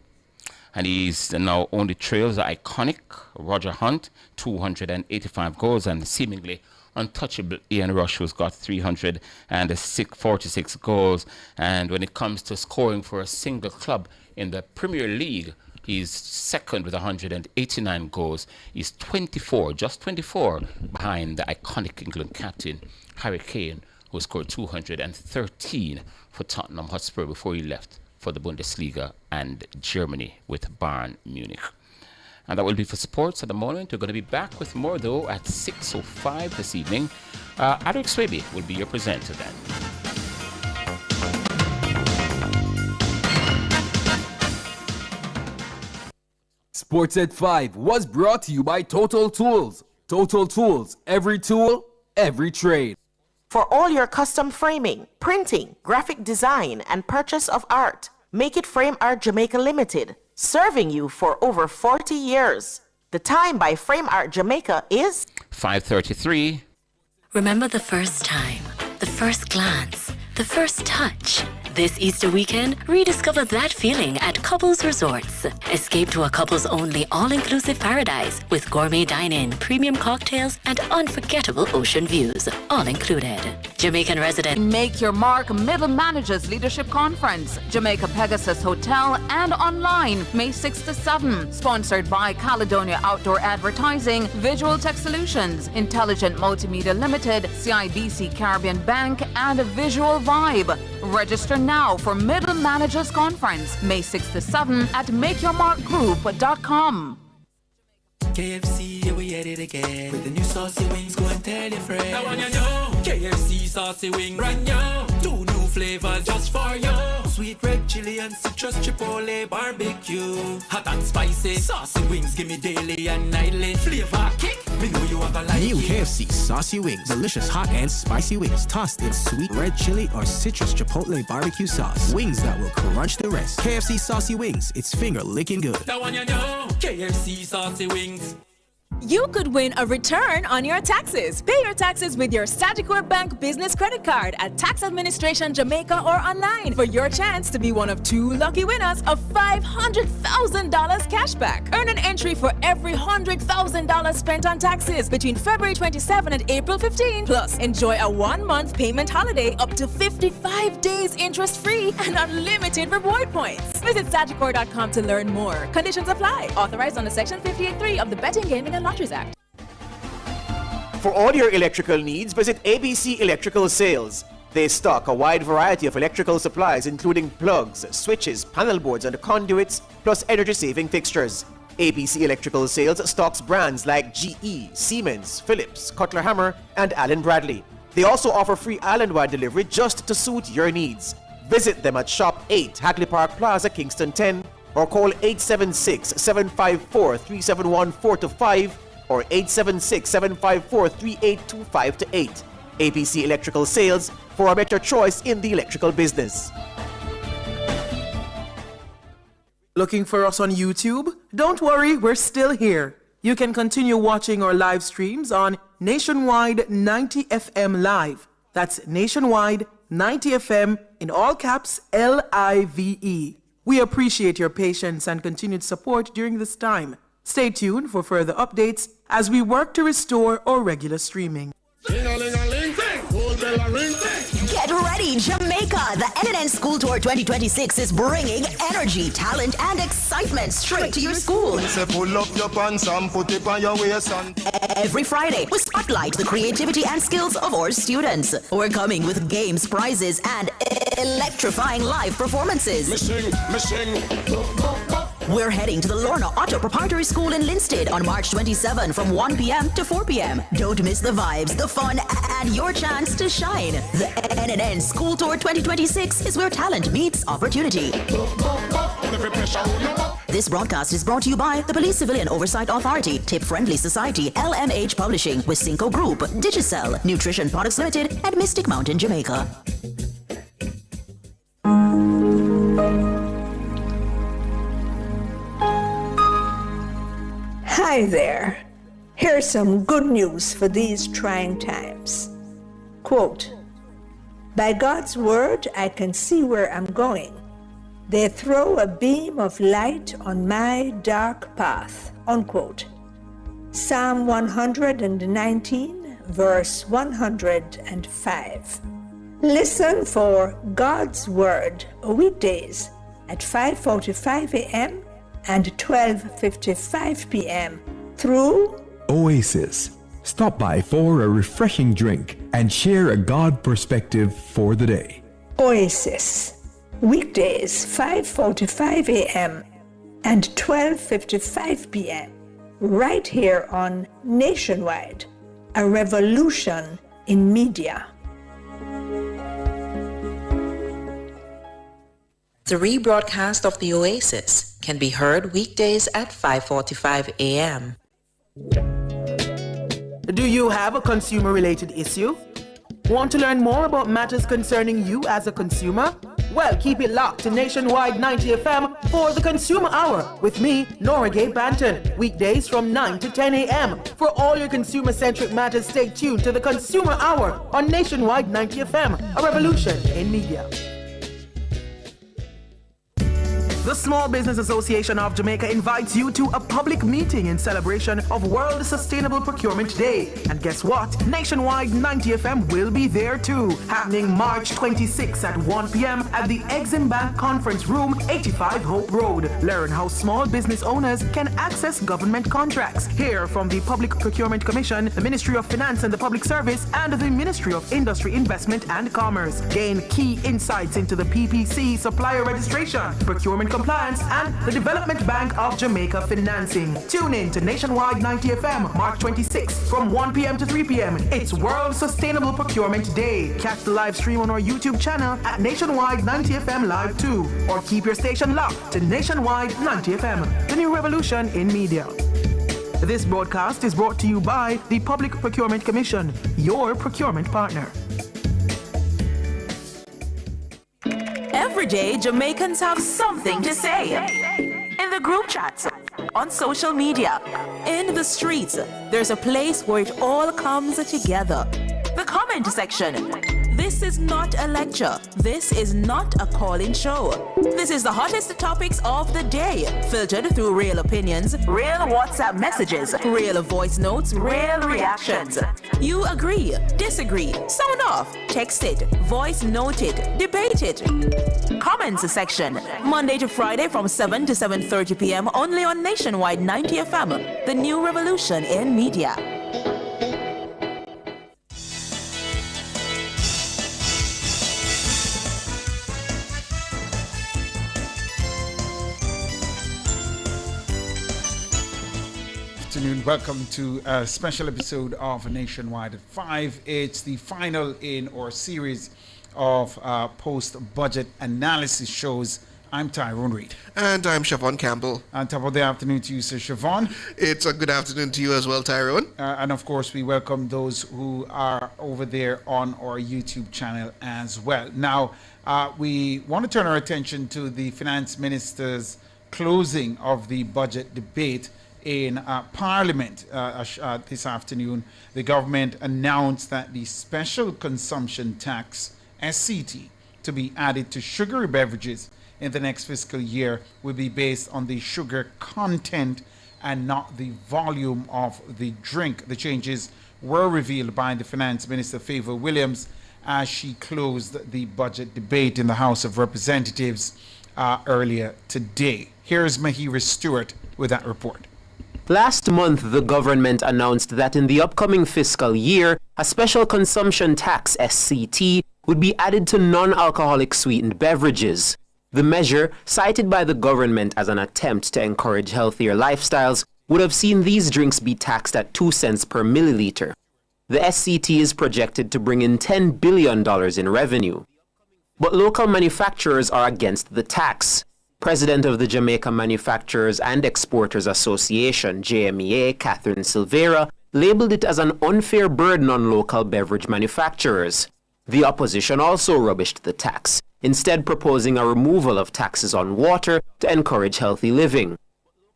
And he's now only trails the iconic Roger Hunt, 285 goals, and seemingly untouchable Ian Rush, who's got 346 goals. And when it comes to scoring for a single club in the Premier League, he's second with 189 goals. He's 24, just 24, behind the iconic England captain Harry Kane, who scored 213 for Tottenham Hotspur before he left for the Bundesliga and Germany with Bayern Munich. And that will be for sports at the moment. We're going to be back with more, though, at 6:05 this evening. Adric Swaby will be your presenter then. Sports at 5 was brought to you by Total Tools. Total Tools, every tool, every trade. For all your custom framing, printing, graphic design, and purchase of art, Make It Frame Art Jamaica Limited, serving you for over 40 years. The time by Frame Art Jamaica is 5:33. Remember the first time, the first glance, the first touch. This Easter weekend, rediscover that feeling at Couples Resorts. Escape to a couples-only all-inclusive paradise with gourmet dine-in, premium cocktails, and unforgettable ocean views, all included. Jamaican resident. Make Your Mark Middle Managers Leadership Conference, Jamaica Pegasus Hotel and online, May 6 to 7. Sponsored by Caledonia Outdoor Advertising, Visual Tech Solutions, Intelligent Multimedia Limited, CIBC Caribbean Bank, and Visual Vibe. Register now for Middle Managers Conference, May 6 to 7 at makeyourmarkgroup.com. KFC, yeah, we at it again. With the new saucy wings, go and tell your friends. Now on you know, KFC saucy wing, brand new. 2 new flavors just for you. Sweet red chili and citrus chipotle barbecue. Hot and spicy, saucy wings, give me daily and nightly. Flavor kick, me know you are gonna like New it. KFC saucy wings, delicious hot and spicy wings, tossed in sweet red chili or citrus chipotle barbecue sauce. Wings that will crunch the rest. KFC saucy wings, it's finger licking good. Now on you know, KFC saucy wings. You could win a return on your taxes. Pay your taxes with your Sagicor Bank business credit card at Tax Administration Jamaica or online for your chance to be one of 2 lucky winners of $500,000 cashback. Earn an entry for every $100,000 spent on taxes between February 27 and April 15. Plus, enjoy a 1-month payment holiday up to 55 days interest-free and unlimited reward points. Visit Sagicor.com to learn more. Conditions apply. Authorized under Section 58.3 of the Betting, Gaming and Lotteries Act. For all your electrical needs, visit ABC Electrical Sales. They stock a wide variety of electrical supplies including plugs, switches, panel boards and conduits, plus energy-saving fixtures. ABC Electrical Sales stocks brands like GE, Siemens, Philips, Cutler Hammer and Allen Bradley. They also offer free island-wide delivery just to suit your needs. Visit them at Shop 8, Hagley Park Plaza, Kingston 10, or call 876-754-3714-5 or 876-754-3825-8. ABC Electrical Sales, for a better choice in the electrical business. Looking for us on YouTube? Don't worry, we're still here. You can continue watching our live streams on Nationwide 90 FM Live. That's Nationwide 90 FM in all caps LIVE. We appreciate your patience and continued support during this time. Stay tuned for further updates as we work to restore our regular streaming. Get ready, Jamaica! The NNN School Tour 2026 is bringing energy, talent, and excitement straight to your school. Pull up your pants and put it on your waist. Every Friday, we spotlight the creativity and skills of our students. We're coming with games, prizes, and electrifying live performances. We're heading to the Lorna Auto Proprietary School in Linstead on March 27 from 1 p.m. to 4 p.m. Don't miss the vibes, the fun, and your chance to shine. The NNN School Tour 2026 is where talent meets opportunity. This broadcast is brought to you by the Police Civilian Oversight Authority, Tip Friendly Society, LMH Publishing, with Cinco Group, Digicel, Nutrition Products Limited, and Mystic Mountain, Jamaica. Hi there. Here's some good news for these trying times. Quote, "By God's word, I can see where I'm going. They throw a beam of light on my dark path." Unquote. Psalm 119, verse 105. Listen for God's word weekdays at 5:45 a.m. and 12:55 p.m. through Oasis. Stop by for a refreshing drink and share a God perspective for the day. Oasis, weekdays 5:45 a.m. and 12:55 p.m. right here on Nationwide, a revolution in media. The rebroadcast of the Oasis can be heard weekdays at 5:45 a.m. Do you have a consumer-related issue? Want to learn more about matters concerning you as a consumer? Well, keep it locked to Nationwide 90 FM for the Consumer Hour with me, Nora Gay Banton, weekdays from 9 to 10 a.m. For all your consumer-centric matters, stay tuned to the Consumer Hour on Nationwide 90 FM, a revolution in media. The Small Business Association of Jamaica invites you to a public meeting in celebration of World Sustainable Procurement Day. And guess what? Nationwide 90 FM will be there too, happening March 26 at 1 p.m. at the Exim Bank Conference Room, 85 Hope Road. Learn how small business owners can access government contracts. Hear from the Public Procurement Commission, the Ministry of Finance and the Public Service, and the Ministry of Industry, Investment and Commerce. Gain key insights into the PPC supplier registration, procurement compliance, and the Development Bank of Jamaica financing. Tune in to Nationwide 90 FM, March 26th from 1 p.m. to 3 p.m. It's World Sustainable Procurement Day. Catch the live stream on our YouTube channel at Nationwide 90 FM Live 2, or keep your station locked to Nationwide 90 FM, the new revolution in media. This broadcast is brought to you by the Public Procurement Commission, your procurement partner. Every day, Jamaicans have something to say. In the group chats, on social media, in the streets, there's a place where it all comes together. The comment section. This is not a lecture. This is not a call-in show. This is the hottest topics of the day, filtered through real opinions, real WhatsApp messages, real voice notes, real reactions. You agree, disagree, sound off, text it, voice note it, debate it. Comments section, Monday to Friday from 7 to 7:30 p.m. only on Nationwide 90 FM, the new revolution in media. Welcome to a special episode of Nationwide at 5. It's the final in our series of post-budget analysis shows. I'm Tyrone Reid. And I'm Siobhan Campbell. And top of the afternoon to you, Sir Siobhan. It's a good afternoon to you as well, Tyrone. And of course, we welcome those who are over there on our YouTube channel as well. Now, we want to turn our attention to the Finance Minister's closing of the budget debate in Parliament this afternoon. The government announced that the special consumption tax, SCT, to be added to sugary beverages in the next fiscal year will be based on the sugar content and not the volume of the drink. The changes were revealed by the Finance Minister, Favour Williams, as she closed the budget debate in the House of Representatives earlier today. Here's Mahira Stewart with that report. Last month, the government announced that in the upcoming fiscal year, a special consumption tax, SCT, would be added to non-alcoholic sweetened beverages. The measure, cited by the government as an attempt to encourage healthier lifestyles, would have seen these drinks be taxed at 2 cents per milliliter. The SCT is projected to bring in $10 billion in revenue. But local manufacturers are against the tax. President of the Jamaica Manufacturers and Exporters Association, JMEA, Catherine Silvera, labeled it as an unfair burden on local beverage manufacturers. The opposition also rubbished the tax, instead proposing a removal of taxes on water to encourage healthy living.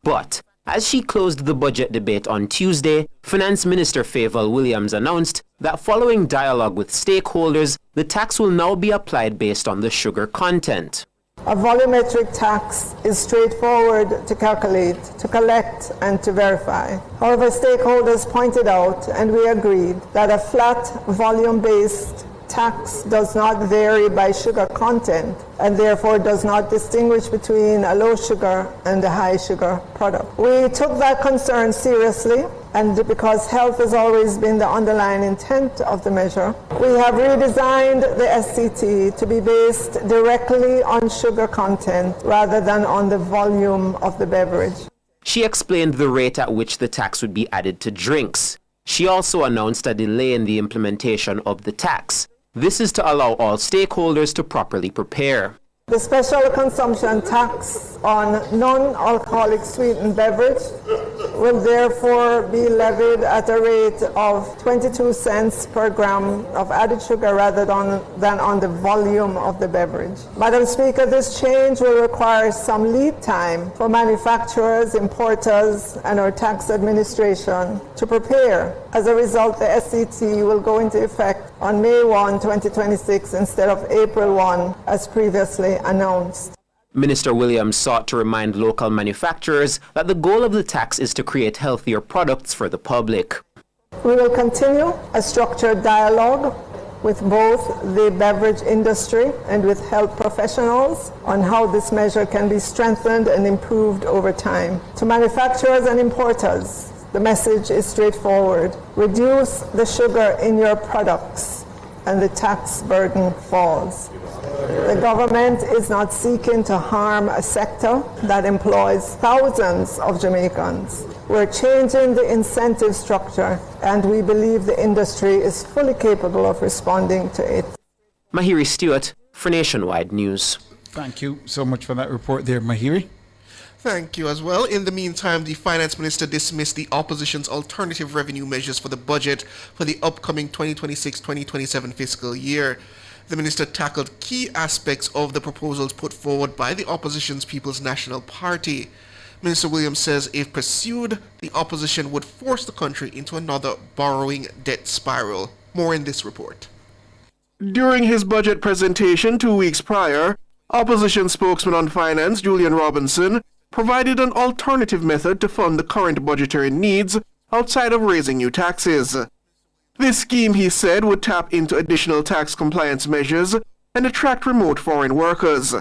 But as she closed the budget debate on Tuesday, Finance Minister Favour Williams announced that following dialogue with stakeholders, the tax will now be applied based on the sugar content. A volumetric tax is straightforward to calculate, to collect, and to verify. However, stakeholders pointed out, and we agreed, that a flat volume-based tax does not vary by sugar content and therefore does not distinguish between a low sugar and a high sugar product. We took that concern seriously, and because health has always been the underlying intent of the measure, we have redesigned the SCT to be based directly on sugar content rather than on the volume of the beverage. She explained the rate at which the tax would be added to drinks. She also announced a delay in the implementation of the tax. This is to allow all stakeholders to properly prepare. The special consumption tax on non-alcoholic sweetened beverage will therefore be levied at a rate of 22 cents per gram of added sugar rather than on the volume of the beverage. Madam Speaker, this change will require some lead time for manufacturers, importers, and our tax administration to prepare. As a result, the SCT will go into effect on May 1, 2026 instead of April 1, as previously announced. Minister Williams sought to remind local manufacturers that the goal of the tax is to create healthier products for the public. We will continue a structured dialogue with both the beverage industry and with health professionals on how this measure can be strengthened and improved over time. To manufacturers and importers, the message is straightforward. Reduce the sugar in your products and the tax burden falls. The government is not seeking to harm a sector that employs thousands of Jamaicans. We're changing the incentive structure, and we believe the industry is fully capable of responding to it. Mahiri Stewart for Nationwide News. Thank you so much for that report there, Mahiri. Thank you as well. In the meantime, the Finance Minister dismissed the opposition's alternative revenue measures for the budget for the upcoming 2026-2027 fiscal year. The minister tackled key aspects of the proposals put forward by the opposition's People's National Party. Minister Williams says if pursued, the opposition would force the country into another borrowing debt spiral. More in this report. During his budget presentation 2 weeks prior, opposition spokesman on finance Julian Robinson provided an alternative method to fund the current budgetary needs outside of raising new taxes. This scheme, he said, would tap into additional tax compliance measures and attract remote foreign workers.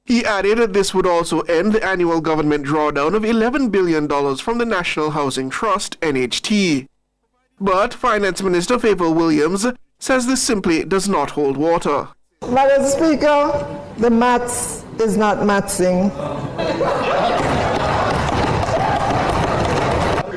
He added this would also end the annual government drawdown of $11 billion from the National Housing Trust, NHT. But Finance Minister Favour Williams says this simply does not hold water. Madam Speaker, the maths is not mathsing.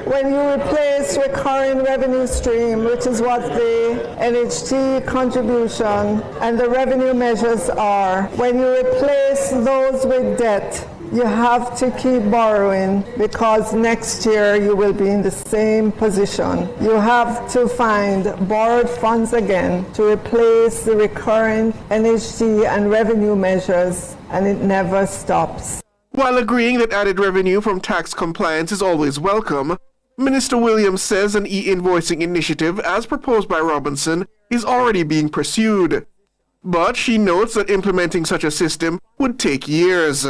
When you replace recurring revenue stream, which is what the NHT contribution and the revenue measures are, when you replace those with debt, you have to keep borrowing because next year you will be in the same position. You have to find borrowed funds again to replace the recurring NHT and revenue measures, and it never stops. While agreeing that added revenue from tax compliance is always welcome, Minister Williams says an e-invoicing initiative, as proposed by Robinson, is already being pursued. But she notes that implementing such a system would take years.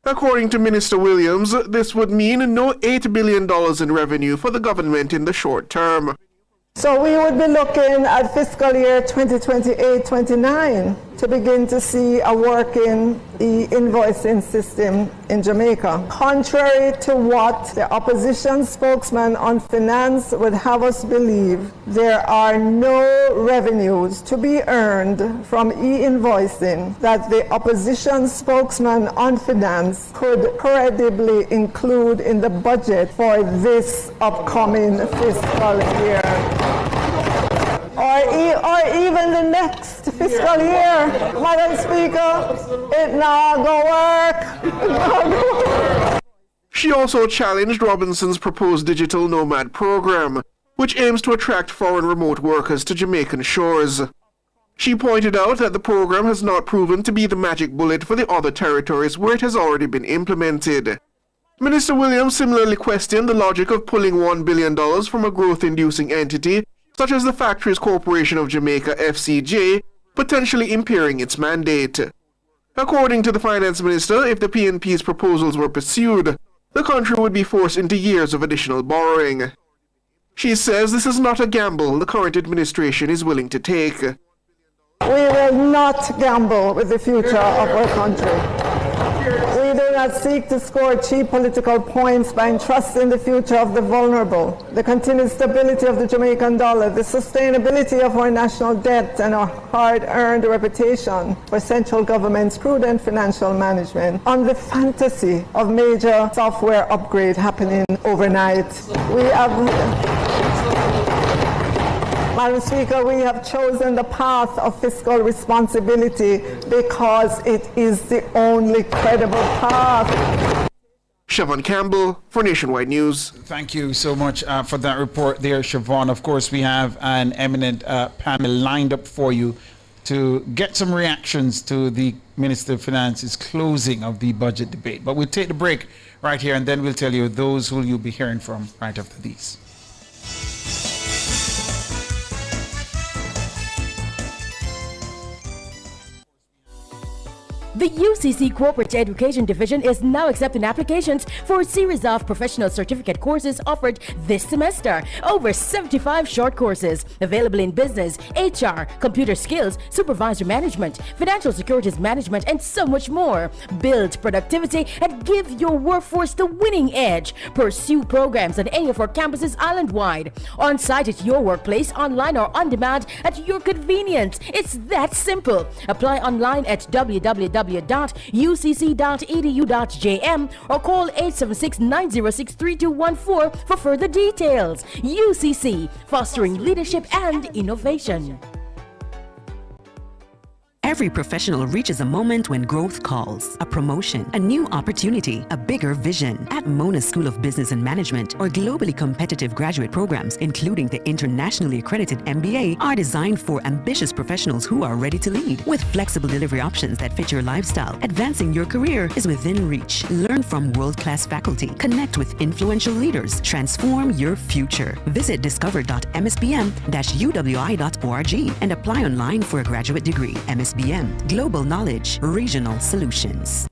According to Minister Williams, this would mean no $8 billion in revenue for the government in the short term. So we would be looking at fiscal year 2028-29 to begin to see a working e-invoicing system in Jamaica. Contrary to what the opposition spokesman on finance would have us believe, there are no revenues to be earned from e-invoicing that the opposition spokesman on finance could credibly include in the budget for this upcoming fiscal year. Or even the next fiscal year. Madam Speaker, it not go work. She also challenged Robinson's proposed digital nomad program, which aims to attract foreign remote workers to Jamaican shores. She pointed out that the program has not proven to be the magic bullet for the other territories where it has already been implemented. Minister Williams similarly questioned the logic of pulling $1 billion from a growth-inducing entity such as the Factories Corporation of Jamaica, FCJ, potentially impairing its mandate. According to the Finance Minister, if the PNP's proposals were pursued, the country would be forced into years of additional borrowing. She says this is not a gamble the current administration is willing to take. We will not gamble with the future of our country. We do not seek to score cheap political points by entrusting the future of the vulnerable, the continued stability of the Jamaican dollar, the sustainability of our national debt, and our hard-earned reputation for central government's prudent financial management on the fantasy of major software upgrade happening overnight. Madam Speaker, we have chosen the path of fiscal responsibility because it is the only credible path. Siobhan Campbell for Nationwide News. Thank you so much for that report there, Siobhan. Of course, we have an eminent panel lined up for you to get some reactions to the Minister of Finance's closing of the budget debate. But we'll take the break right here, and then we'll tell you those who you'll be hearing from right after these. The UCC Corporate Education Division is now accepting applications for a series of professional certificate courses offered this semester. Over 75 short courses available in business, HR, computer skills, supervisory management, financial securities management, and so much more. Build productivity and give your workforce the winning edge. Pursue programs on any of our campuses island-wide. On-site at your workplace, online or on demand at your convenience. It's that simple. Apply online at www.ucc.edu.jm or call 876-906-3214 for further details. UCC, fostering leadership and innovation. Every professional reaches a moment when growth calls. A promotion, a new opportunity, a bigger vision. At Mona School of Business and Management, our globally competitive graduate programs, including the internationally accredited MBA, are designed for ambitious professionals who are ready to lead. With flexible delivery options that fit your lifestyle, advancing your career is within reach. Learn from world-class faculty. Connect with influential leaders. Transform your future. Visit discover.msbm-uwi.org and apply online for a graduate degree. MSBM, Global Knowledge, Regional Solutions.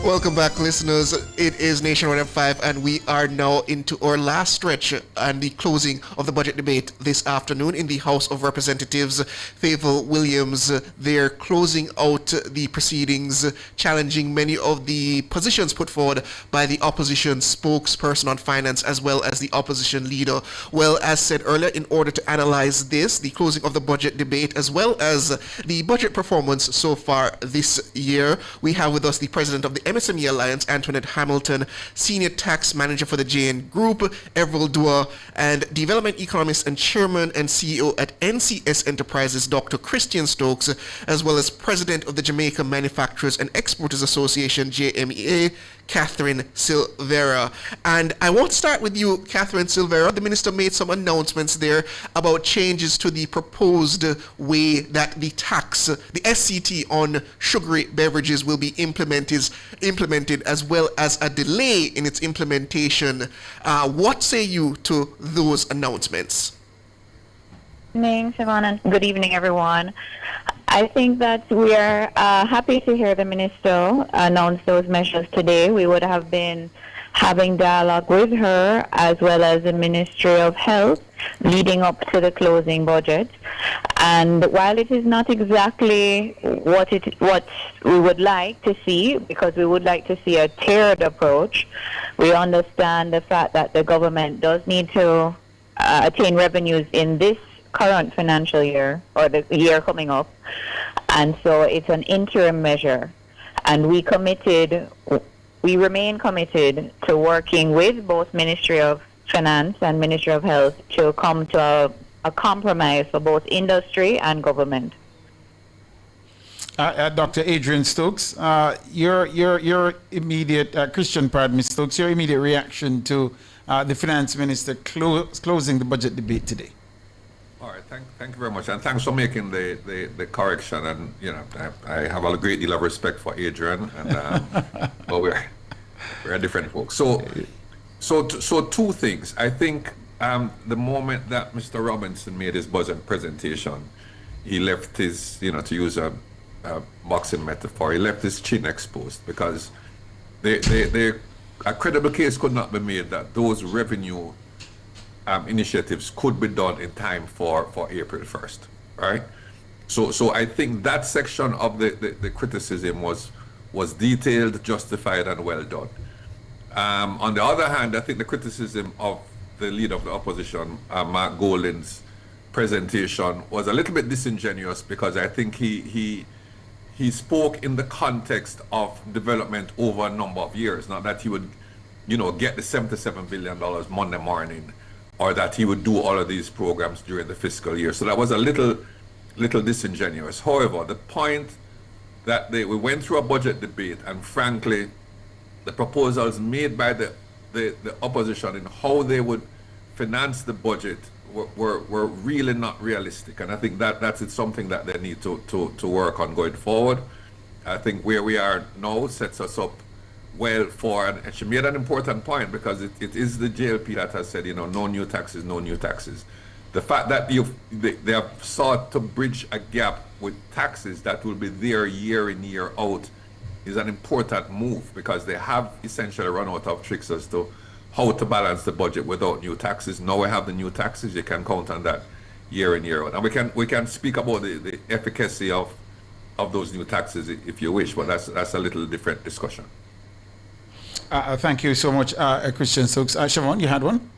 Welcome back, listeners. It is Nationwide at 5, and we are now into our last stretch and the closing of the budget debate this afternoon in the House of Representatives. Favour Williams, they're closing out the proceedings, challenging many of the positions put forward by the opposition spokesperson on finance as well as the opposition leader. Well, as said earlier, in order to analyze this, the closing of the budget debate as well as the budget performance so far this year, we have with us the president of the MSME Alliance, Antoinette Hamilton, Senior Tax Manager for the JN Group, Everil Dua, and Development Economist and Chairman and CEO at NCS Enterprises, Dr. Christian Stokes, as well as President of the Jamaica Manufacturers and Exporters Association, JMEA, Catherine Silvera. And I want to start with you, Catherine Silvera. The minister made some announcements there about changes to the proposed way that the tax, the SCT on sugary beverages will be implemented, as well as a delay in its implementation. What say you to those announcements? Good evening, Siobhan, and good evening, everyone. I think that we are happy to hear the minister announce those measures today. We would have been having dialogue with her as well as the Ministry of Health leading up to the closing budget. And while it is not exactly what we would like to see, because we would like to see a tiered approach, we understand the fact that the government does need to attain revenues in this current financial year or the year coming up, and so it's an interim measure, and we remain committed to working with both Ministry of Finance and Ministry of Health to come to a compromise for both industry and government. Dr. Adrian Stokes, your immediate Stokes, your immediate reaction to the finance minister closing the budget debate today. All right, thank you very much, and thanks for making the correction. And I have a great deal of respect for Adrian, and but we're different folks. So two things. I think the moment that Mr. Robinson made his budget presentation, he left his, to use a boxing metaphor, he left his chin exposed, because a credible case could not be made that those revenue initiatives could be done in time for April 1st, right? So I think that section of the criticism was detailed, justified, and well done. On the other hand, I think the criticism of the leader of the opposition, Mark Golding's presentation, was a little bit disingenuous, because I think he spoke in the context of development over a number of years, not that he would, get the $77 billion Monday morning, or that he would do all of these programs during the fiscal year. So that was a little disingenuous. However, the point that we went through a budget debate, and frankly, the proposals made by the opposition in how they would finance the budget were really not realistic. And I think that's something that they need to work on going forward. I think where we are now sets us up well for, and she made an important point, because it is the JLP that has said, no new taxes, no new taxes. The fact that they have sought to bridge a gap with taxes that will be there year in, year out is an important move, because they have essentially run out of tricks as to how to balance the budget without new taxes. Now we have the new taxes, you can count on that year in, year out. And we can speak about the efficacy of those new taxes if you wish, but that's a little different discussion. Thank you so much, Christian Stokes. Siobhan, you had one?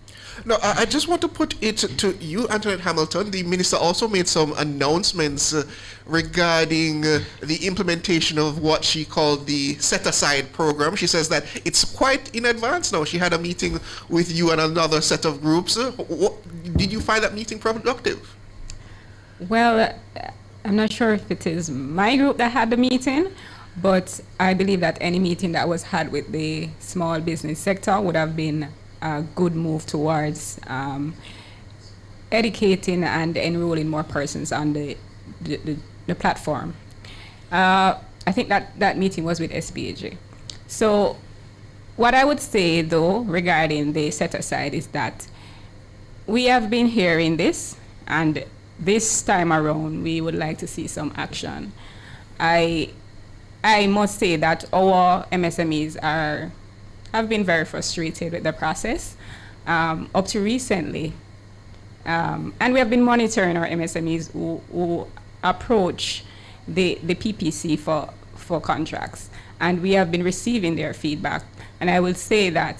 No, I just want to put it to you, Antoinette Hamilton. The minister also made some announcements regarding the implementation of what she called the set-aside program. She says that it's quite in advance now. She had a meeting with you and another set of groups. Did you find that meeting productive? Well, I'm not sure if it is my group that had the meeting, but I believe that any meeting that was had with the small business sector would have been a good move towards educating and enrolling more persons on the platform. I think that meeting was with SBAJ. So what I would say, though, regarding the set-aside is that we have been hearing this, and this time around we would like to see some action. I must say that our MSMEs have been very frustrated with the process up to recently. And we have been monitoring our MSMEs who approach the PPC for contracts. And we have been receiving their feedback. And I will say that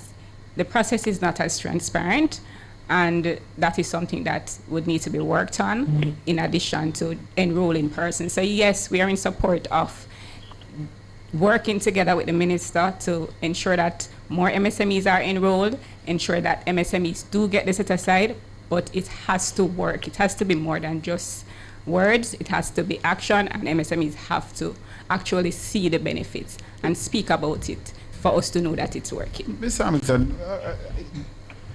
the process is not as transparent, and that is something that would need to be worked on in addition to enrolling persons. So yes, we are in support of working together with the minister to ensure that more MSMEs are enrolled, ensure that MSMEs do get the set aside, but it has to work. It has to be more than just words. It has to be action, and MSMEs have to actually see the benefits and speak about it for us to know that it's working. Ms. Hamilton,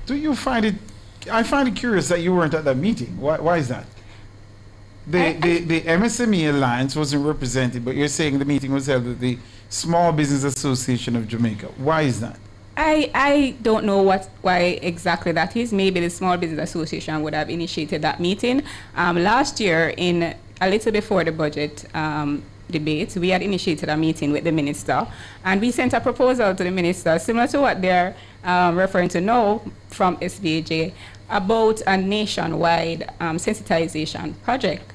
do you find it, I find it curious that you weren't at that meeting. Why is that? The MSME Alliance wasn't represented, but you're saying the meeting was held at the Small Business Association of Jamaica. Why is that? I don't know why exactly that is. Maybe the Small Business Association would have initiated that meeting. Last year, in a little before the budget debate, we had initiated a meeting with the minister, and we sent a proposal to the minister, similar to what they're referring to now from SBAJ, about a nationwide sensitization project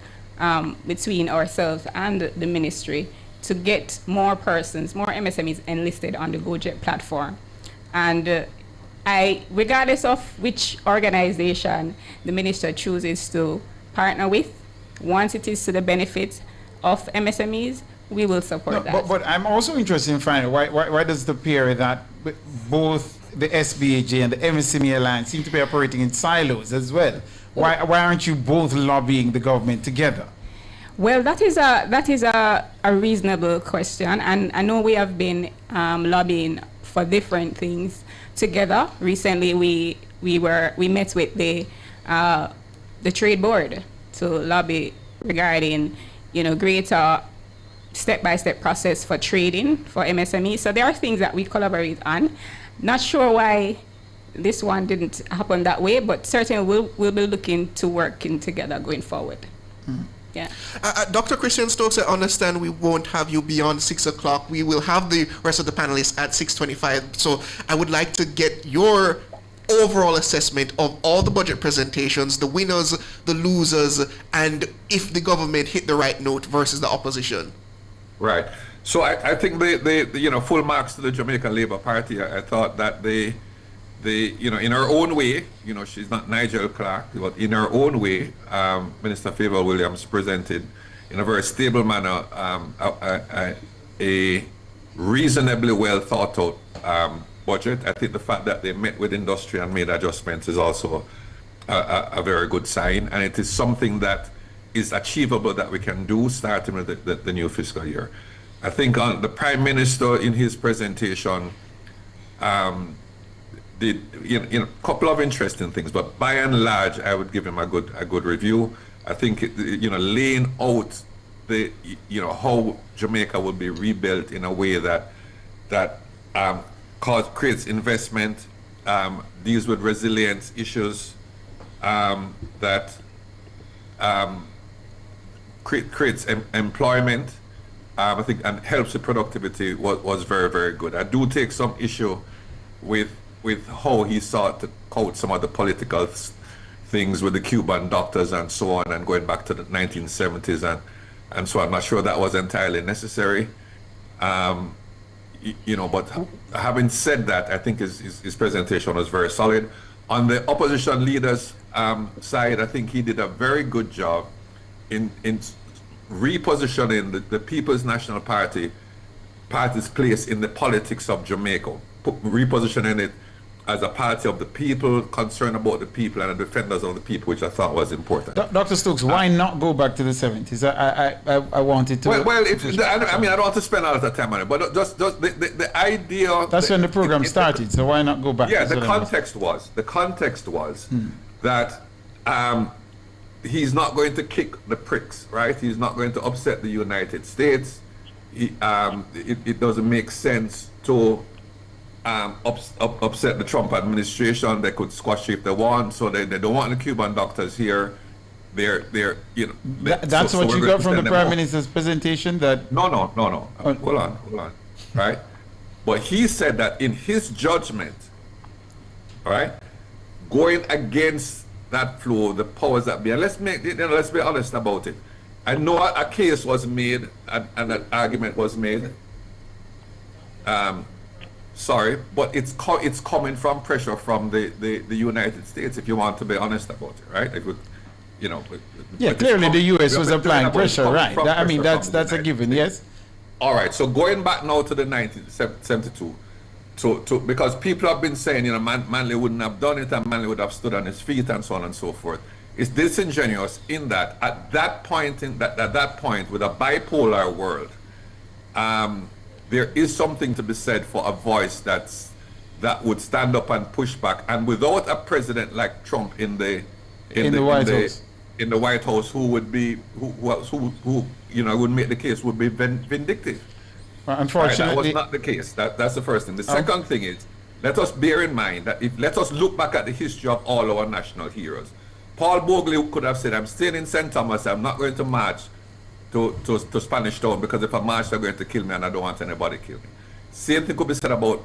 between ourselves and the ministry to get more persons, more MSMEs enlisted on the GoJet platform. And regardless of which organization the minister chooses to partner with, once it is to the benefit of MSMEs, we will support that. But I'm also interested in finding why does it appear that both the SBAJ and the MSME Alliance seem to be operating in silos as well? Why aren't you both lobbying the government together? Well, that is a reasonable question, and I know we have been lobbying for different things together. Recently, we met with the trade board to lobby regarding greater step-by-step process for trading for MSMEs. So there are things that we collaborate on. Not sure why this one didn't happen that way, but certainly we'll be looking to working together going forward. Yeah. Dr. Christian Stokes, I understand we won't have you beyond 6 o'clock. We will have the rest of the panelists at 6:25. So I would like to get your overall assessment of all the budget presentations, the winners, the losers, and if the government hit the right note versus the opposition. Right. So I think the full marks to the Jamaican Labour Party. I thought that they in her own way, she's not Nigel Clark, but in her own way, Minister Favour Williams presented in a very stable manner a reasonably well thought out budget. I think the fact that they met with industry and made adjustments is also a very good sign, and it is something that is achievable that we can do starting with the new fiscal year. I think the Prime Minister in his presentation did a couple of interesting things, but by and large, I would give him a good review. I think laying out the how Jamaica will be rebuilt in a way that creates investment, deals with resilience issues, that creates employment, I think, and helps with productivity was very, very good. I do take some issue with how he sought to coat some of the political things with the Cuban doctors and so on, and going back to the 1970s and so I'm not sure that was entirely necessary. But having said that, I think his presentation was very solid. On the opposition leaders' side, I think he did a very good job in repositioning the People's National Party's place in the politics of Jamaica, repositioning it as a party of the people, concerned about the people and the defenders of the people, which I thought was important. Dr. Stokes, why not go back to the 70s? I wanted to... Well, I don't want to spend a lot of time on it, but just the idea... That's when the program started, so why not go back? Yeah, the context was that he's not going to kick the pricks, right? He's not going to upset the United States. It doesn't make sense to upset the Trump administration. They could squash if they want, so they don't want the Cuban doctors here. That's what you got from the Prime Minister's presentation? That No. Hold on. Right? But he said that in his judgment, right, going against that flow, the powers that be, and let's be honest about it. I know a case was made and an argument was made. But it's coming from pressure from the United States, if you want to be honest about it, right? Clearly the U.S. was applying pressure, right? That's a given, yes. All right, so going back now to the 1972, because people have been saying, Manley wouldn't have done it and Manley would have stood on his feet and so on and so forth. It's disingenuous in that at that point with a bipolar world, there is something to be said for a voice that would stand up and push back, and without a president like Trump in the White House, who would make the case would be vindictive. Well, unfortunately, that was not the case. That's the first thing. The second thing is, let us bear in mind that let us look back at the history of all our national heroes. Paul Bogley could have said, "I'm staying in St. Thomas. I'm not going to march to Spanish Town, because if I march, they're going to kill me, and I don't want anybody to kill me." Same thing could be said about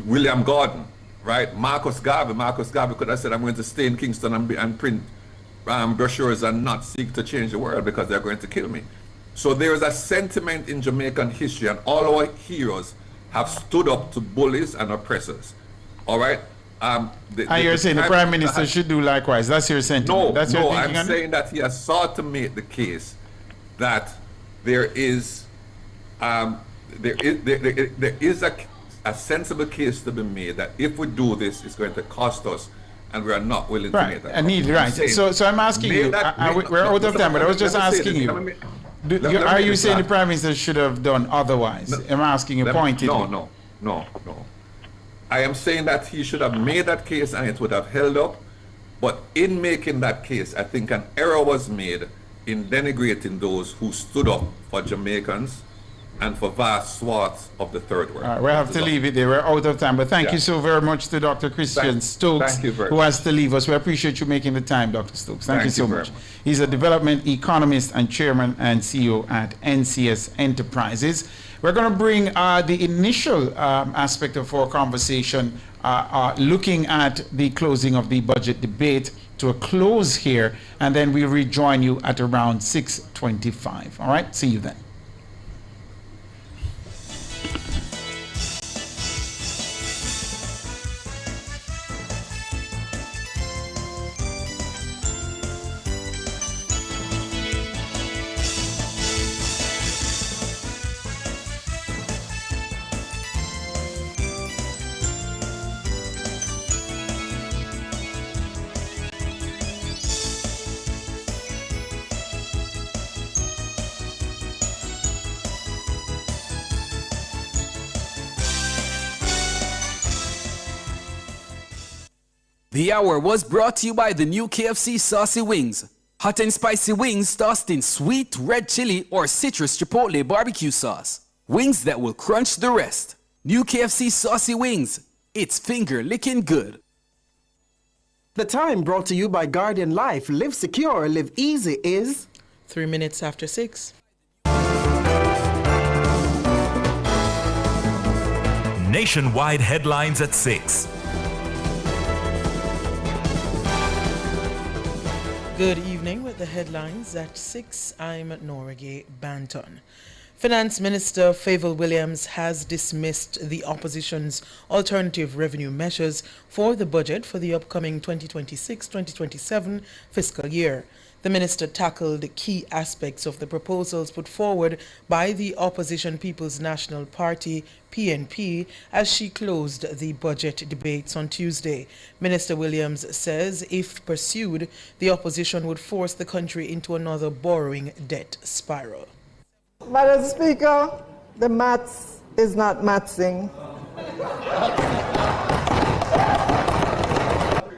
William Gordon, right? Marcus Garvey could have said, "I'm going to stay in Kingston and print brochures and not seek to change the world because they're going to kill me." So there is a sentiment in Jamaican history, and all our heroes have stood up to bullies and oppressors. All right? You're saying the Prime Minister should do likewise. That's your sentiment. I'm saying that he has sought to make the case that there is a sensible case to be made that if we do this, it's going to cost us, and we are not willing to make that. So I'm asking you. We're out of time, but I was just asking you. Are you saying the Prime Minister should have done otherwise? I'm asking you pointedly. No. I am saying that he should have made that case and it would have held up. But in making that case, I think an error was made in denigrating those who stood up for Jamaicans and for vast swaths of the third world. We'll have to leave it there. We're out of time. But thank you so very much to Dr. Christian Stokes, who has to leave us. We appreciate you making the time, Dr. Stokes. Thank you so much. He's a development economist and chairman and CEO at NCS Enterprises. We're going to bring the initial aspect of our conversation, looking at the closing of the budget debate, to a close here, and then we'll rejoin you at around 6:25. All right? See you then. The hour was brought to you by the new KFC Saucy Wings. Hot and spicy wings tossed in sweet red chili or citrus chipotle barbecue sauce. Wings that will crunch the rest. New KFC Saucy Wings. It's finger licking good. The time brought to you by Guardian Life. Live secure, live easy is 3 minutes after 6. Nationwide headlines at 6. Good evening with the headlines at 6. I'm Norige Banton. Finance Minister Favour Williams has dismissed the opposition's alternative revenue measures for the budget for the upcoming 2026-2027 fiscal year. The minister tackled key aspects of the proposals put forward by the opposition People's National Party, PNP, as she closed the budget debates on Tuesday. Minister Williams says if pursued, the opposition would force the country into another borrowing debt spiral. Madam Speaker, the maths is not mathsing.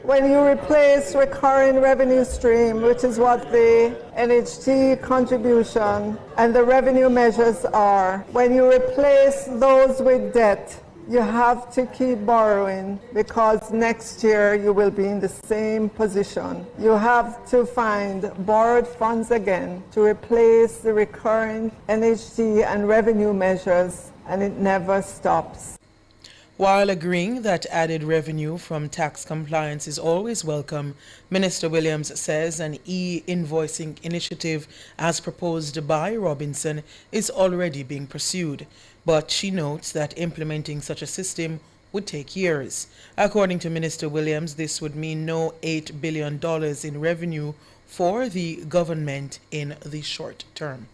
When you replace recurring revenue stream, which is what the NHT contribution and the revenue measures are, when you replace those with debt, you have to keep borrowing because next year you will be in the same position. You have to find borrowed funds again to replace the recurring NHT and revenue measures, and it never stops. While agreeing that added revenue from tax compliance is always welcome, Minister Williams says an e-invoicing initiative as proposed by Robinson is already being pursued. But she notes that implementing such a system would take years. According to Minister Williams, this would mean no $8 billion in revenue for the government in the short term.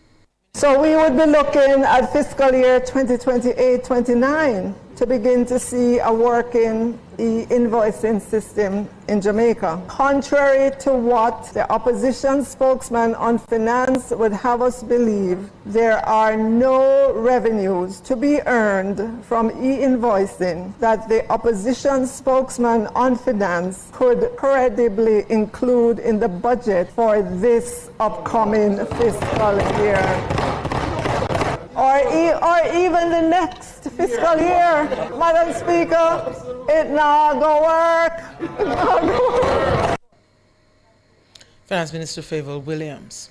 So we would be looking at fiscal year 2028-29 to begin to see a working e-invoicing system in Jamaica. Contrary to what the opposition spokesman on finance would have us believe, there are no revenues to be earned from e-invoicing that the opposition spokesman on finance could credibly include in the budget for this upcoming fiscal year. Or even the next fiscal year. Madam Speaker, it not go work. It not go work. Finance Minister Favour Williams.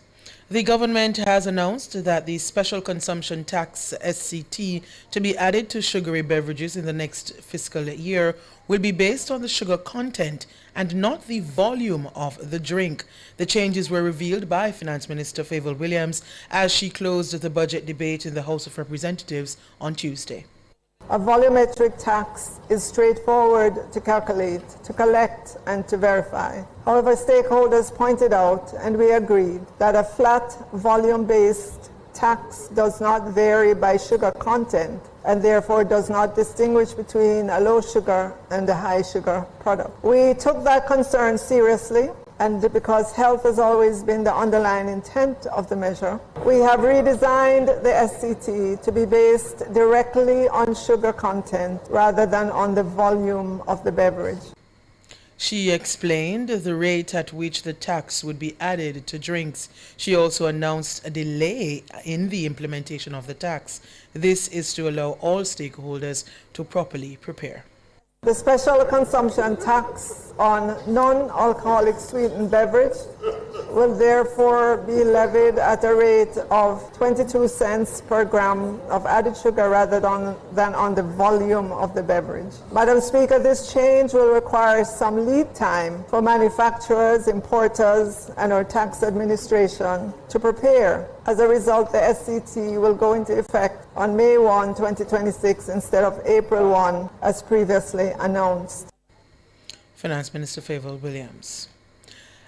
The government has announced that the special consumption tax SCT to be added to sugary beverages in the next fiscal year will be based on the sugar content and not the volume of the drink. The changes were revealed by Finance Minister Favour Williams as she closed the budget debate in the House of Representatives on Tuesday. A volumetric tax is straightforward to calculate, to collect, and to verify. However, stakeholders pointed out, and we agreed, that a flat volume-based tax does not vary by sugar content and therefore does not distinguish between a low sugar and a high sugar product. We took that concern seriously, and because health has always been the underlying intent of the measure, we have redesigned the SCT to be based directly on sugar content rather than on the volume of the beverage. She explained the rate at which the tax would be added to drinks. She also announced a delay in the implementation of the tax. This is to allow all stakeholders to properly prepare. The special consumption tax on non-alcoholic sweetened beverage will therefore be levied at a rate of 22 cents per gram of added sugar rather than on the volume of the beverage. Madam Speaker, this change will require some lead time for manufacturers, importers, and our tax administration to prepare. As a result, the SCT will go into effect on May 1, 2026 instead of April 1, as previously announced. Finance Minister Favour Williams.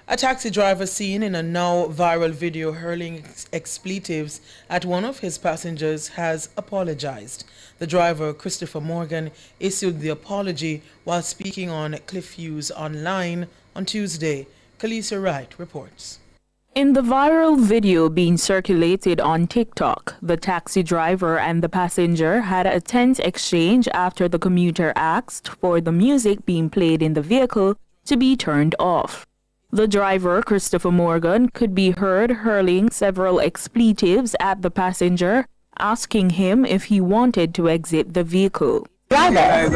A taxi driver seen in a now viral video hurling expletives at one of his passengers has apologized. The driver, Christopher Morgan, issued the apology while speaking on Cliffviews Online on Tuesday. Kalisa Wright reports. In the viral video being circulated on TikTok, the taxi driver and the passenger had a tense exchange after the commuter asked for the music being played in the vehicle to be turned off. The driver, Christopher Morgan, could be heard hurling several expletives at the passenger asking him if he wanted to exit the vehicle. Don't turn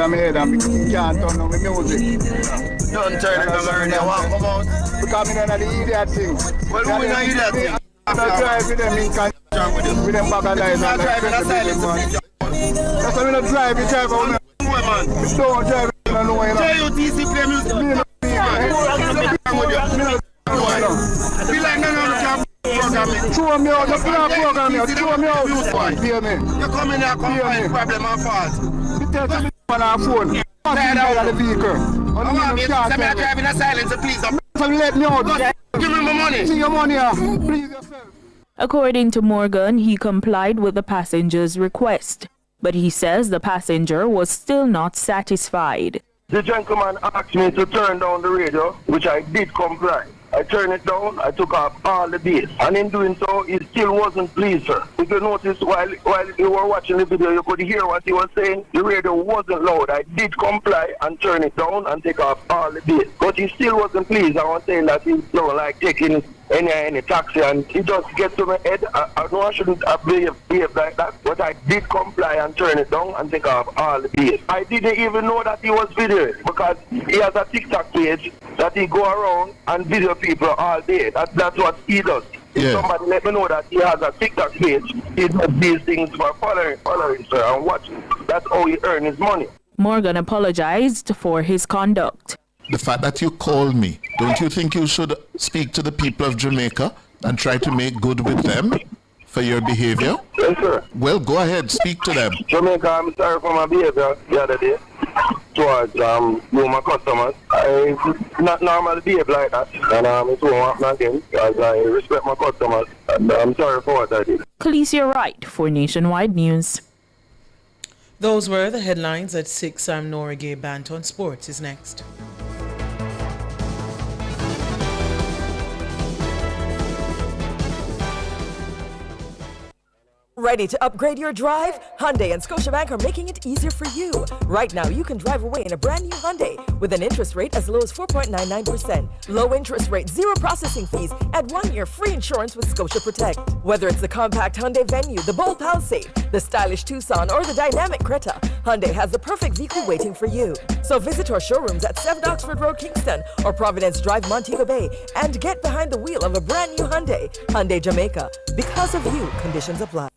it over there, walk come out. Because I'm not the idiot thing. Well, who is the idiot thing? I'm not driving them in conjunction with them bag of lies. I'm driving a silence. That's why I'm not driving, drive on me. Don't drive, I don't know, you know. JUTC play music. Throw me out, just program me out, throw me out. Hear me. You come in here, come find problem and fault. You tell me on our phone. Tired out of the vehicle. I'm driving a silence, please. Let me out. Give me my money. See your money here. Please yourself. According to Morgan, he complied with the passenger's request, but he says the passenger was still not satisfied. The gentleman asked me to turn down the radio, which I did comply. I turned it down, I took off all the bass. And in doing so, he still wasn't pleased, sir. If you notice, while you were watching the video, you could hear what he was saying. The radio wasn't loud. I did comply and turn it down and take off all the bass. But he still wasn't pleased. I was saying that he don't like taking any taxi, and he just gets to my head. I know I shouldn't have behaved like that, but I did comply and turn it down and take off all the bass. I didn't even know that he was videoing, because he has a TikTok page that he go around and video people all day. That's what he does. If somebody let me know that he has a TikTok page, he does these things for following, sir, and watching. That's how he earns his money. Morgan apologized for his conduct. The fact that you called me, don't you think you should speak to the people of Jamaica and try to make good with them for your behavior? Yes, sir. Well, go ahead, speak to them. Jamaica, I'm sorry for my behavior the other day towards my customers. I not normally behave like that, and it won't happen again, because I respect my customers, and I'm sorry for what I did. Khaleesi Wright for Nationwide News. Those were the headlines at 6. I'm Nora Gay. Banton Sports is next. Ready to upgrade your drive? Hyundai and Scotiabank are making it easier for you. Right now, you can drive away in a brand new Hyundai with an interest rate as low as 4.99%. Low interest rate, zero processing fees, and 1 year free insurance with Scotia Protect. Whether it's the compact Hyundai Venue, the bold Palisade, the stylish Tucson, or the dynamic Creta, Hyundai has the perfect vehicle waiting for you. So visit our showrooms at 7 Oxford Road, Kingston, or Providence Drive, Montego Bay, and get behind the wheel of a brand new Hyundai. Hyundai Jamaica. Because of you, conditions apply.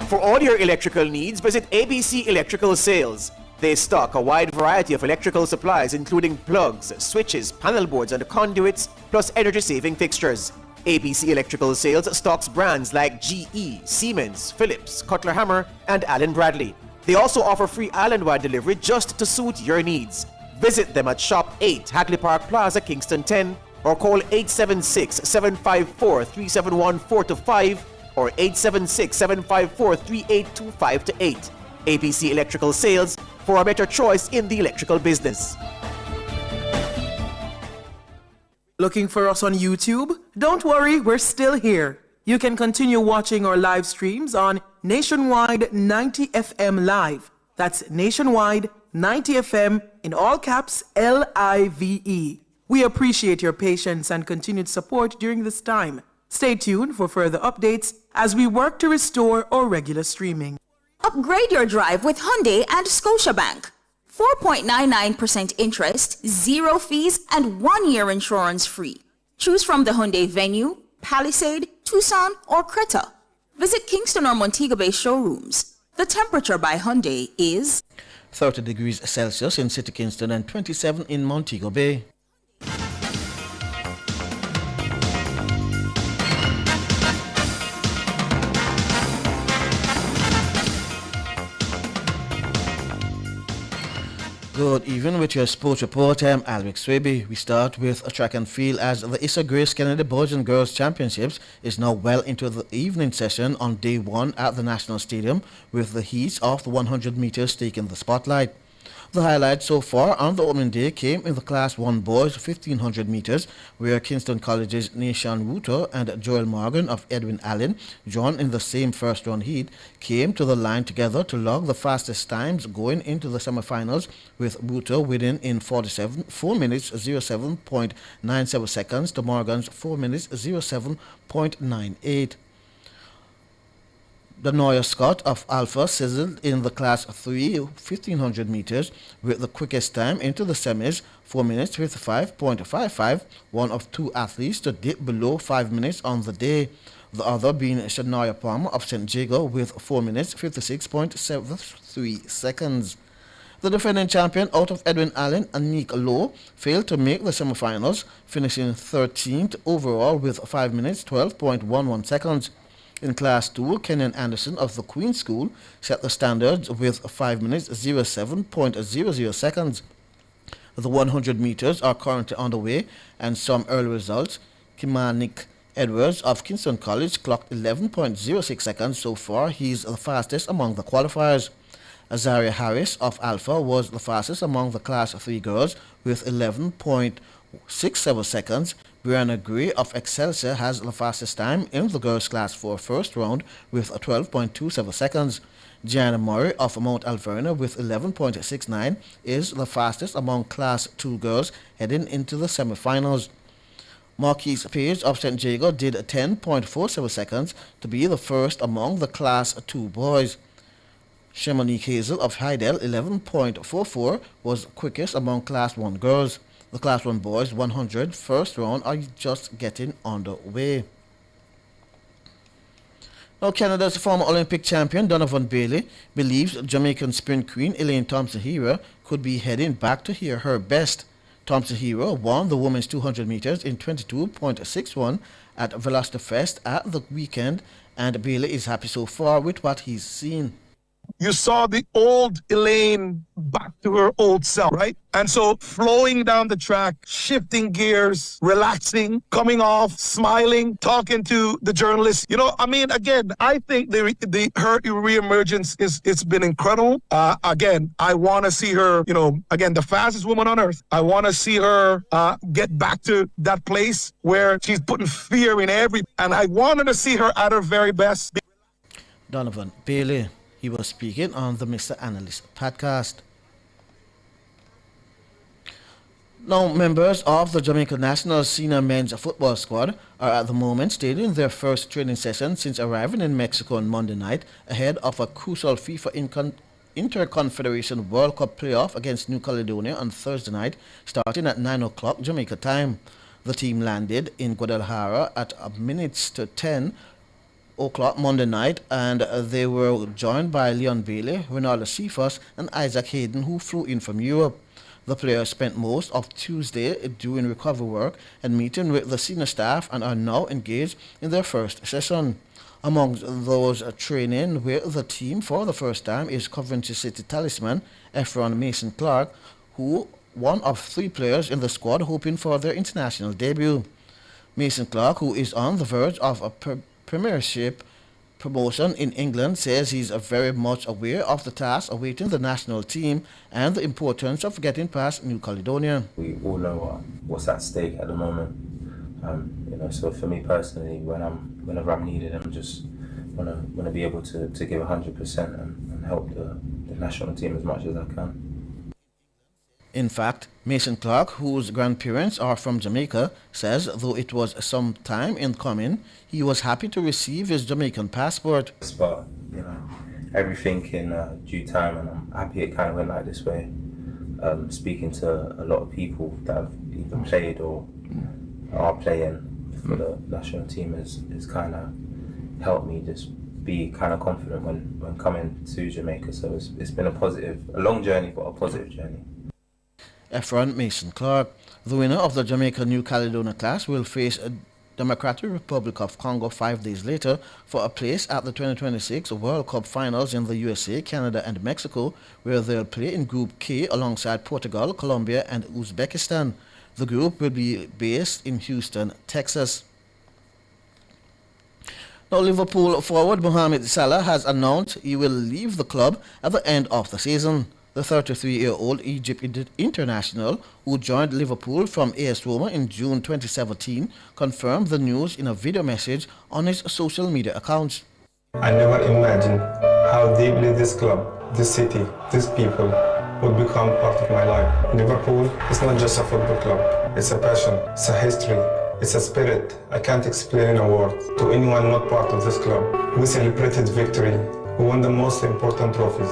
For all your electrical needs, visit ABC Electrical Sales. They stock a wide variety of electrical supplies, including plugs, switches, panel boards, and conduits, plus energy-saving fixtures. ABC Electrical Sales stocks brands like GE, Siemens, Philips, Cutler Hammer, and Allen Bradley. They also offer free island-wide delivery just to suit your needs. Visit them at Shop 8, Hagley Park Plaza, Kingston 10, or call 876-754-3714 4-5 or 876-754-3825-8. ABC Electrical Sales, for a better choice in the electrical business. Looking for us on YouTube? Don't worry, we're still here. You can continue watching our live streams on Nationwide 90 FM Live. That's Nationwide 90 FM in all caps LIVE. We appreciate your patience and continued support during this time. Stay tuned for further updates as we work to restore our regular streaming. Upgrade your drive with Hyundai and Scotiabank. 4.99% interest, zero fees, and 1 year insurance free. Choose from the Hyundai Venue, Palisade, Tucson, or Creta. Visit Kingston or Montego Bay showrooms. The temperature by Hyundai is 30 degrees Celsius in City Kingston and 27 in Montego Bay. Good evening with your sports report. I'm Alric Swaby. We start with a track and field as the Issa Grace Kennedy Boys and Girls Championships is now well into the evening session on day 1 at the National Stadium, with the heats of the 100 meters taking the spotlight. The highlight so far on the opening day came in the Class 1 boys 1500 meters, where Kingston College's Nishan Wooter and Joel Morgan of Edwin Allen, joined in the same first round heat, came to the line together to log the fastest times going into the semifinals, with Wooter winning in 4 minutes 07.97 seconds to Morgan's 4 minutes 07.98. The Neuer Scott of Alpha sizzled in the Class 3 1500 meters with the quickest time into the semis, 4 minutes 55.55, one of two athletes to dip below 5 minutes on the day, the other being Shania Palmer of St. Jago with 4 minutes 56.73 seconds. The defending champion out of Edwin Allen, Anik Lowe, failed to make the semifinals, finishing 13th overall with 5 minutes 12.11 seconds. In Class 2, Kenyon Anderson of the Queen School set the standards with 5 minutes 07.00 seconds. The 100 meters are currently underway, and some early results. Kimanik Edwards of Kingston College clocked 11.06 seconds so far. He's the fastest among the qualifiers. Azaria Harris of Alpha was the fastest among the Class 3 girls with 11.67 seconds. Brianna Gray of Excelsior has the fastest time in the girls' Class 4 first round with 12.27 seconds. Gianna Murray of Mount Alverna with 11.69 is the fastest among Class 2 girls heading into the semifinals. Marquise Page of St. Jago did 10.47 seconds to be the first among the Class 2 boys. Shemonique Hazel of Heidel 11.44 was quickest among Class 1 girls. The Class 1 boys 100 first round are just getting underway. Now, Canada's former Olympic champion Donovan Bailey believes Jamaican sprint queen Elaine Thompson-Herah could be heading back to her best. Thompson-Herah won the women's 200 meters in 22.61 at VelocityFest at the weekend, and Bailey is happy so far with what he's seen. You saw the old Elaine back to her old self, right? And so flowing down the track, shifting gears, relaxing, coming off, smiling, talking to the journalists. You know, I mean, again, I think her reemergence it's been incredible. Again, I want to see her, you know, again, the fastest woman on earth. I want to see her get back to that place where she's putting fear in and I wanted to see her at her very best. Donovan Bailey. He was speaking on the Mr. Analyst podcast. Now, members of the Jamaica National Senior Men's Football Squad are at the moment starting their first training session since arriving in Mexico on Monday night ahead of a crucial FIFA Interconfederation World Cup playoff against New Caledonia on Thursday night, starting at 9 o'clock Jamaica time. The team landed in Guadalajara at minutes to 10 o'clock Monday night, and they were joined by Leon Bailey, Ronaldo Cephas, and Isaac Hayden, who flew in from Europe. The players spent most of Tuesday doing recovery work and meeting with the senior staff and are now engaged in their first session. Among those training with the team for the first time is Coventry City talisman Efron Mason Clark, who one of three players in the squad hoping for their international debut. Mason Clark, who is on the verge of a Premiership promotion in England, says he's very much aware of the task awaiting the national team and the importance of getting past New Caledonia. We all know what's at stake at the moment. You know, so for me personally, whenever I'm needed, I'm just wanna be able to give 100% and help the national team as much as I can. In fact, Mason Clark, whose grandparents are from Jamaica, says though it was some time in coming, he was happy to receive his Jamaican passport. But, you know, everything in due time, and I'm happy it kind of went like this way. Speaking to a lot of people that have either played or are playing for the national team is kind of helped me just be kind of confident when coming to Jamaica. So it's been a long journey, but a positive journey. Efron Mason Clark, the winner of the Jamaica New Caledonia class, will face a Democratic Republic of Congo 5 days later for a place at the 2026 World Cup finals in the USA, Canada and Mexico, where they'll play in Group K alongside Portugal, Colombia and Uzbekistan. The group will be based in Houston, Texas. Now, Liverpool forward Mohamed Salah has announced he will leave the club at the end of the season. The 33-year-old Egypt international, who joined Liverpool from AS Roma in June 2017, confirmed the news in a video message on his social media accounts. I never imagined how deeply this club, this city, these people would become part of my life. Liverpool is not just a football club. It's a passion, it's a history, It's a spirit I can't explain in a word to anyone not part of this club. We celebrated victory. We won the most important trophies.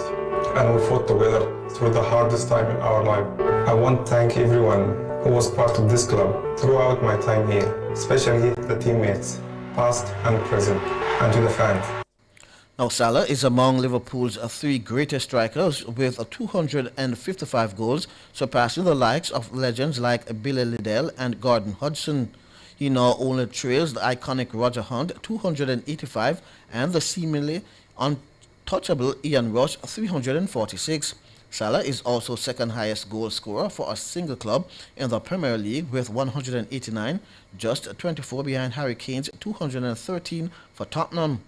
And we fought together through the hardest time in our life. I want to thank everyone who was part of this club throughout my time here, especially the teammates, past and present, and to the fans. Now, Salah is among Liverpool's three greatest strikers with 255 goals, surpassing the likes of legends like Billy Liddell and Gordon Hudson. He now only trails the iconic Roger Hunt, 285, and the seemingly untouchable Ian Rush, 346. Salah is also second highest goal scorer for a single club in the Premier League with 189, just 24 behind Harry Kane's 213 for Tottenham.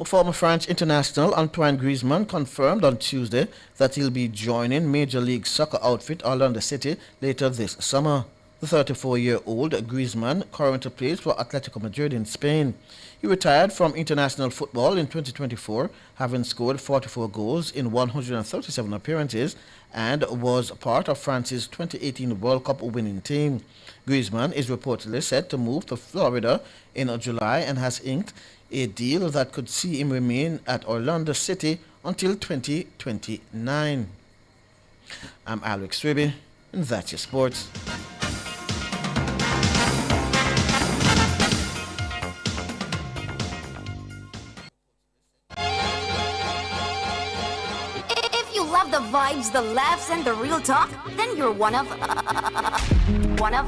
Former French international Antoine Griezmann confirmed on Tuesday that he'll be joining Major League Soccer outfit Orlando City later this summer. The 34-year-old Griezmann currently plays for Atletico Madrid in Spain. He retired from international football in 2024, having scored 44 goals in 137 appearances and was part of France's 2018 World Cup winning team. Griezmann is reportedly set to move to Florida in July and has inked a deal that could see him remain at Orlando City until 2029. I'm Alex Swiby, and that's your sports. If you love the vibes, the laughs, and the real talk, then you're one of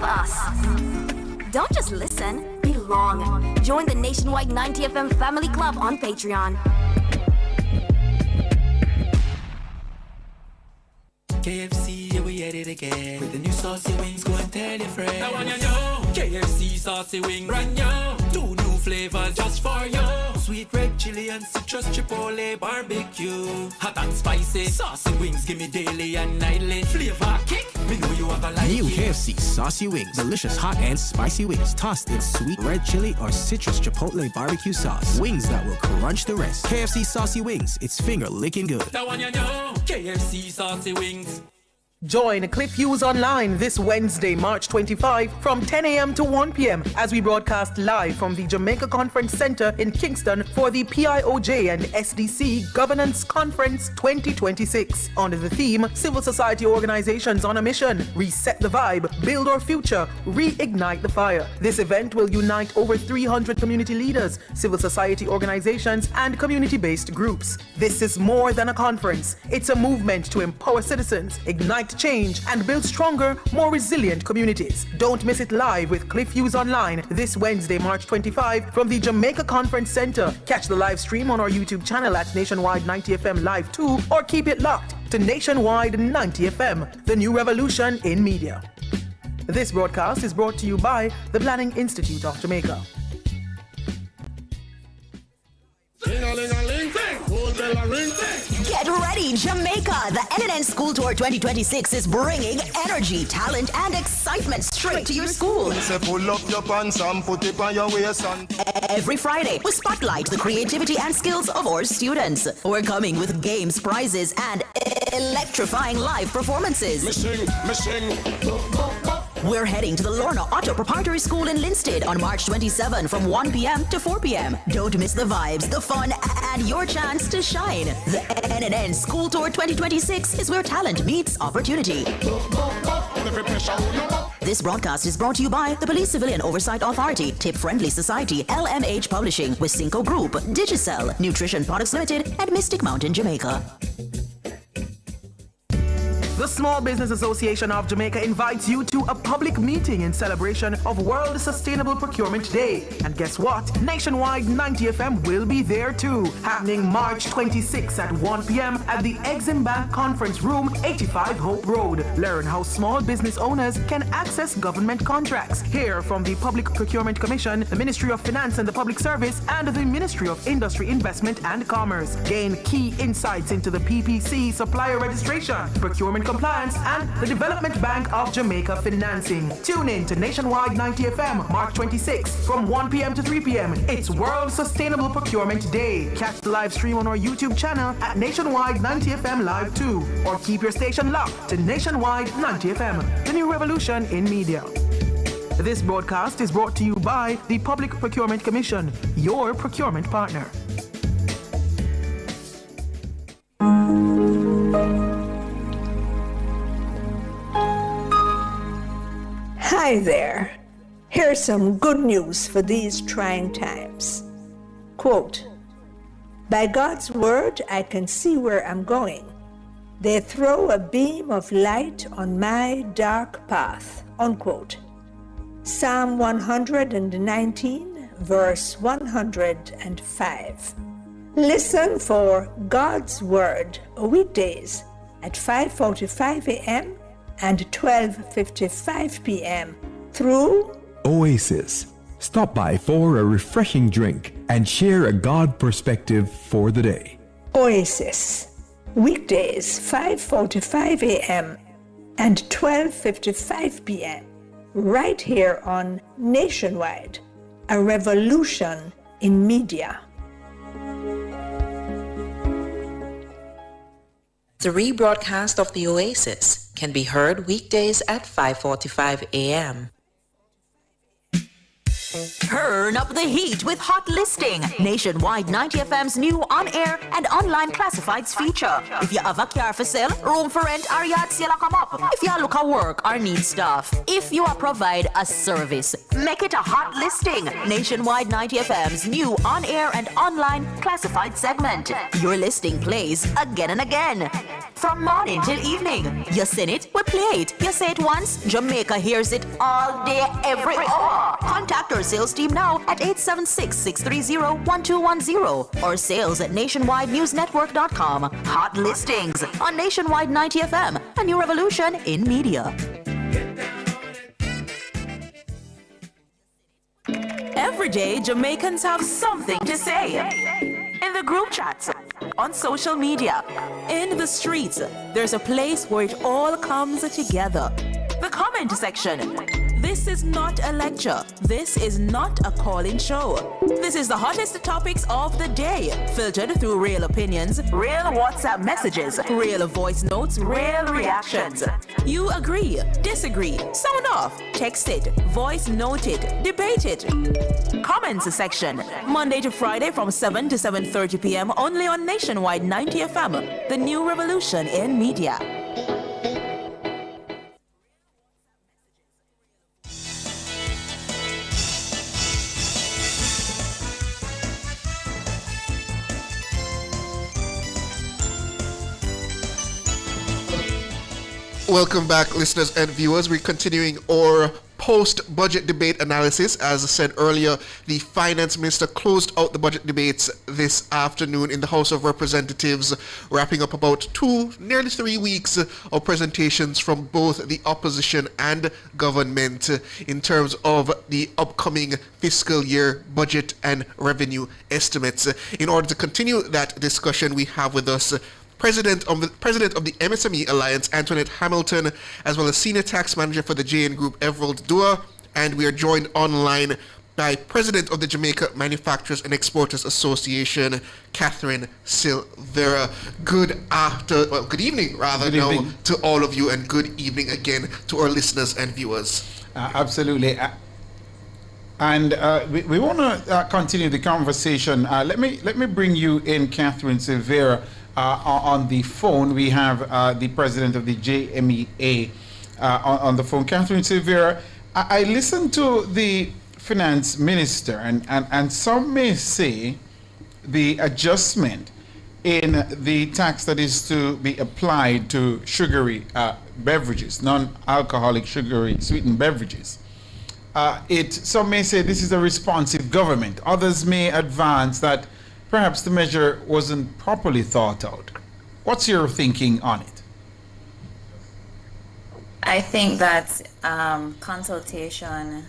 us. Don't just listen, belong. Join the nationwide 90 FM Family Club on Patreon. KFC, yeah, we at it again. With the new saucy wings, go and tell your friends. I want you know, KFC saucy wing, brand new. 2 new flavors just for you. Sweet red chili and citrus chipotle barbecue. Hot and spicy, saucy wings, give me daily and nightly. Flavor kick, me know you have a like. New KFC saucy wings, delicious hot and spicy wings, tossed in sweet red chili or citrus chipotle barbecue sauce. Wings that will crunch the rest. KFC saucy wings, it's finger licking good. I want you know, KFC saucy wings. Join Cliff Hughes Online this Wednesday, March 25 from 10 a.m. to 1 p.m. as we broadcast live from the Jamaica Conference Center in Kingston for the PIOJ and SDC Governance Conference 2026 under the theme Civil Society Organizations on a Mission, Reset the Vibe, Build Our Future, Reignite the Fire. This event will unite over 300 community leaders, civil society organizations, and community-based groups. This is more than a conference. It's a movement to empower citizens, ignite change, and build stronger, more resilient communities. Don't miss it live with Cliff Hughes Online this Wednesday, March 25 from the Jamaica Conference Center. Catch the live stream on our YouTube channel at Nationwide 90 FM Live 2 or keep it locked to Nationwide 90 FM, the new revolution in media. This broadcast is brought to you by the Planning Institute of Jamaica. Get ready, Jamaica! The NNN School Tour 2026 is bringing energy, talent, and excitement straight to your school. Pull up your pants and put it on your waist. Every Friday, we spotlight the creativity and skills of our students. We're coming with games, prizes, and electrifying live performances. We're heading to the Lorna Auto Preparatory School in Linstead on March 27 from 1 p.m. to 4 p.m. Don't miss the vibes, the fun, and your chance to shine. The NNN School Tour 2026 is where talent meets opportunity. This broadcast is brought to you by the Police Civilian Oversight Authority, Tip Friendly Society, LMH Publishing, Wisynco Group, Digicel, Nutrition Products Limited, and Mystic Mountain, Jamaica. The Small Business Association of Jamaica invites you to a public meeting in celebration of World Sustainable Procurement Day. And guess what? Nationwide 90 FM will be there too. Happening March 26 at 1 p.m. at the Exim Bank Conference Room, 85 Hope Road. Learn how small business owners can access government contracts. Hear from the Public Procurement Commission, the Ministry of Finance and the Public Service, and the Ministry of Industry, Investment and Commerce. Gain key insights into the PPC supplier registration, procurement Compliance, and the Development Bank of Jamaica Financing. Tune in to Nationwide 90 FM, March 26th from 1 p.m. to 3 p.m. It's World Sustainable Procurement Day. Catch the live stream on our YouTube channel at Nationwide 90 FM Live 2, or keep your station locked to Nationwide 90 FM, the new revolution in media. This broadcast is brought to you by the Public Procurement Commission, your procurement partner. Hi there. Here's some good news for these trying times. Quote, "By God's word, I can see where I'm going. They throw a beam of light on my dark path." Unquote. Psalm 119, verse 105. Listen for God's Word weekdays at 5:45 a.m. and 12:55 p.m. through Oasis. Stop by for a refreshing drink and share a God perspective for the day. Oasis. Weekdays 5:45 a.m. and 12:55 p.m. right here on Nationwide, a revolution in media. The rebroadcast of the Oasis can be heard weekdays at 5:45 a.m. Turn up the heat with Hot Listing, Nationwide 90 FM's new on-air and online classifieds feature. If you have a car for sale, room for rent, or yard sale come up. If you look at work or need stuff. If you provide a service, make it a Hot Listing, Nationwide 90 FM's new on-air and online classified segment. Your listing plays again and again. From morning till evening. You sing it, we play it. You say it once, Jamaica hears it all day, every hour. Contact our sales team now at 876-630-1210 or sales at nationwidenewsnetwork.com. Hot Listings on Nationwide 90 FM, a new revolution in media. Every day, Jamaicans have something to say. In the group chats, on social media, in the streets, there's a place where it all comes together. The comment section. This is not a lecture. This is not a call-in show. This is the hottest topics of the day, filtered through real opinions, real WhatsApp messages, real voice notes, real reactions. You agree, disagree, sound off, text it, voice note it, debate it. Comments section, Monday to Friday from 7 to 7:30 p.m. only on Nationwide 90 FM, the new revolution in media. Welcome back, listeners and viewers. We're continuing our post-budget debate analysis. As I said earlier, the finance minister closed out the budget debates this afternoon in the House of Representatives, wrapping up about nearly 3 weeks of presentations from both the opposition and government in terms of the upcoming fiscal year budget and revenue estimates. In order to continue that discussion, we have with us President of the MSME Alliance, Antoinette Hamilton, as well as Senior Tax Manager for the JN Group, Everald Dua, and we are joined online by President of the Jamaica Manufacturers and Exporters Association, Catherine Silvera. Good evening, to all of you, and good evening again to our listeners and viewers. Absolutely. And we want to continue the conversation. Let me bring you in, Catherine Silvera. On the phone, we have the president of the JMEA on the phone. Catherine Silvera, I listened to the finance minister, and some may say the adjustment in the tax that is to be applied to sugary beverages, non-alcoholic sugary sweetened beverages. Some may say this is a responsive government. Others may advance that perhaps the measure wasn't properly thought out. What's your thinking on it? I think that consultation,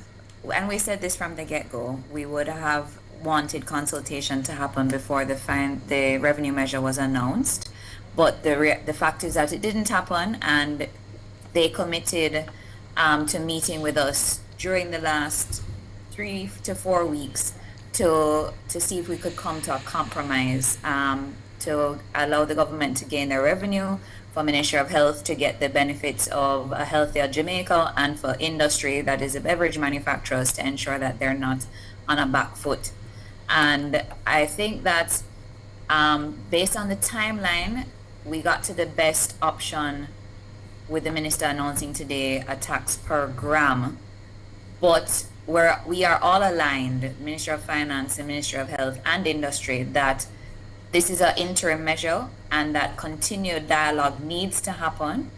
and we said this from the get-go, we would have wanted consultation to happen before the revenue measure was announced. But the fact is that it didn't happen, and they committed to meeting with us during the last 3 to 4 weeks to see if we could come to a compromise to allow the government to gain their revenue, for Ministry of Health to get the benefits of a healthier Jamaica, and for industry, that is the beverage manufacturers, to ensure that they're not on a back foot. And I think that based on the timeline, we got to the best option with the minister announcing today a tax per gram. But we are all aligned, Ministry of Finance, the Ministry of Health and Industry, that this is an interim measure and that continued dialogue needs to happen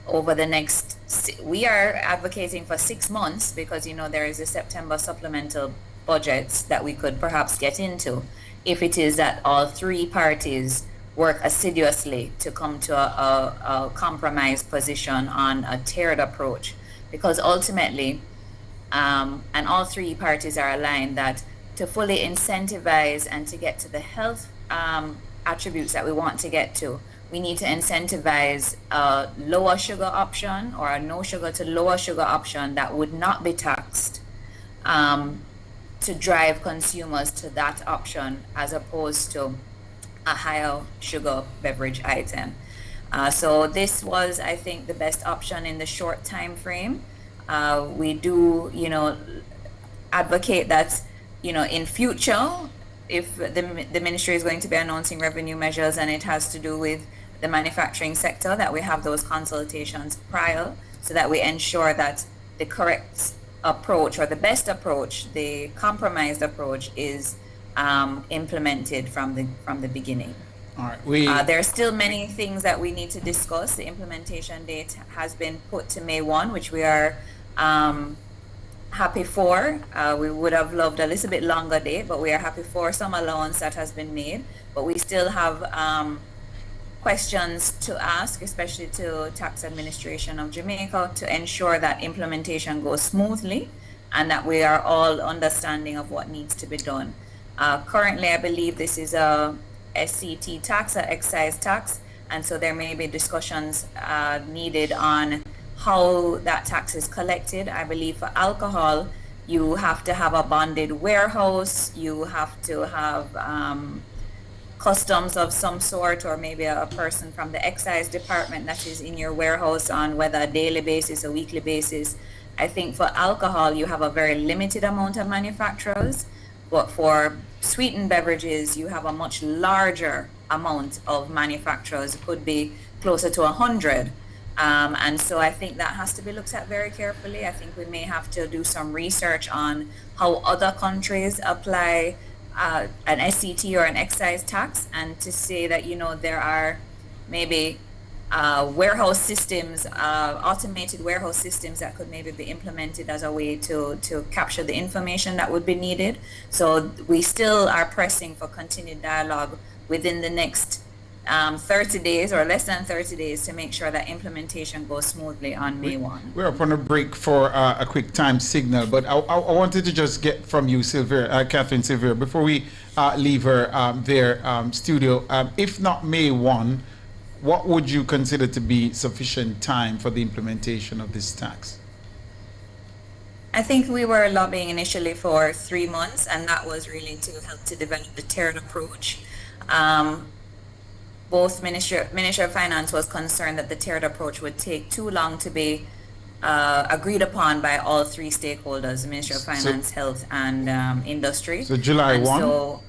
over the next, we are advocating for 6 months, because there is a September supplemental budgets that we could perhaps get into if it is that all three parties work assiduously to come to a compromise position on a tiered approach, because ultimately, and all three parties are aligned that to fully incentivize and to get to the health attributes that we want to get to, we need to incentivize a lower sugar option or a no sugar to lower sugar option that would not be taxed, to drive consumers to that option as opposed to a higher sugar beverage item. So this was, I think, the best option in the short time frame. We do, advocate that, in future, if the ministry is going to be announcing revenue measures and it has to do with the manufacturing sector, that we have those consultations prior, so that we ensure that the correct approach, or the best approach, the compromised approach, is implemented from the beginning. All right. There are still many things that we need to discuss. The implementation date has been put to May 1, which we are happy for. We would have loved a little bit longer date, but we are happy for some allowance that has been made. But we still have questions to ask, especially to Tax Administration of Jamaica, to ensure that implementation goes smoothly and that we are all understanding of what needs to be done. Currently, I believe this is a SCT tax, a excise tax, and so there may be discussions needed on how that tax is collected. I believe for alcohol, you have to have a bonded warehouse, you have to have customs of some sort, or maybe a person from the excise department that is in your warehouse on whether a daily basis or weekly basis. I think for alcohol, you have a very limited amount of manufacturers, but for sweetened beverages, you have a much larger amount of manufacturers. It could be closer to 100. And so I think that has to be looked at very carefully. I think we may have to do some research on how other countries apply an SCT or an excise tax, and to say that, there are maybe warehouse systems, automated warehouse systems that could maybe be implemented as a way to capture the information that would be needed. So we still are pressing for continued dialogue within the next 30 days or less than 30 days to make sure that implementation goes smoothly on May 1. We're up on a break for a quick time signal, but I wanted to just get from you, Catherine Sylvia, before we leave her studio. If not May 1, what would you consider to be sufficient time for the implementation of this tax? I think we were lobbying initially for 3 months, and that was really to help to develop the tiered approach. Both Ministry of Finance was concerned that the tiered approach would take too long to be agreed upon by all three stakeholders, the Ministry of Finance, Health, and Industry. So July 1? So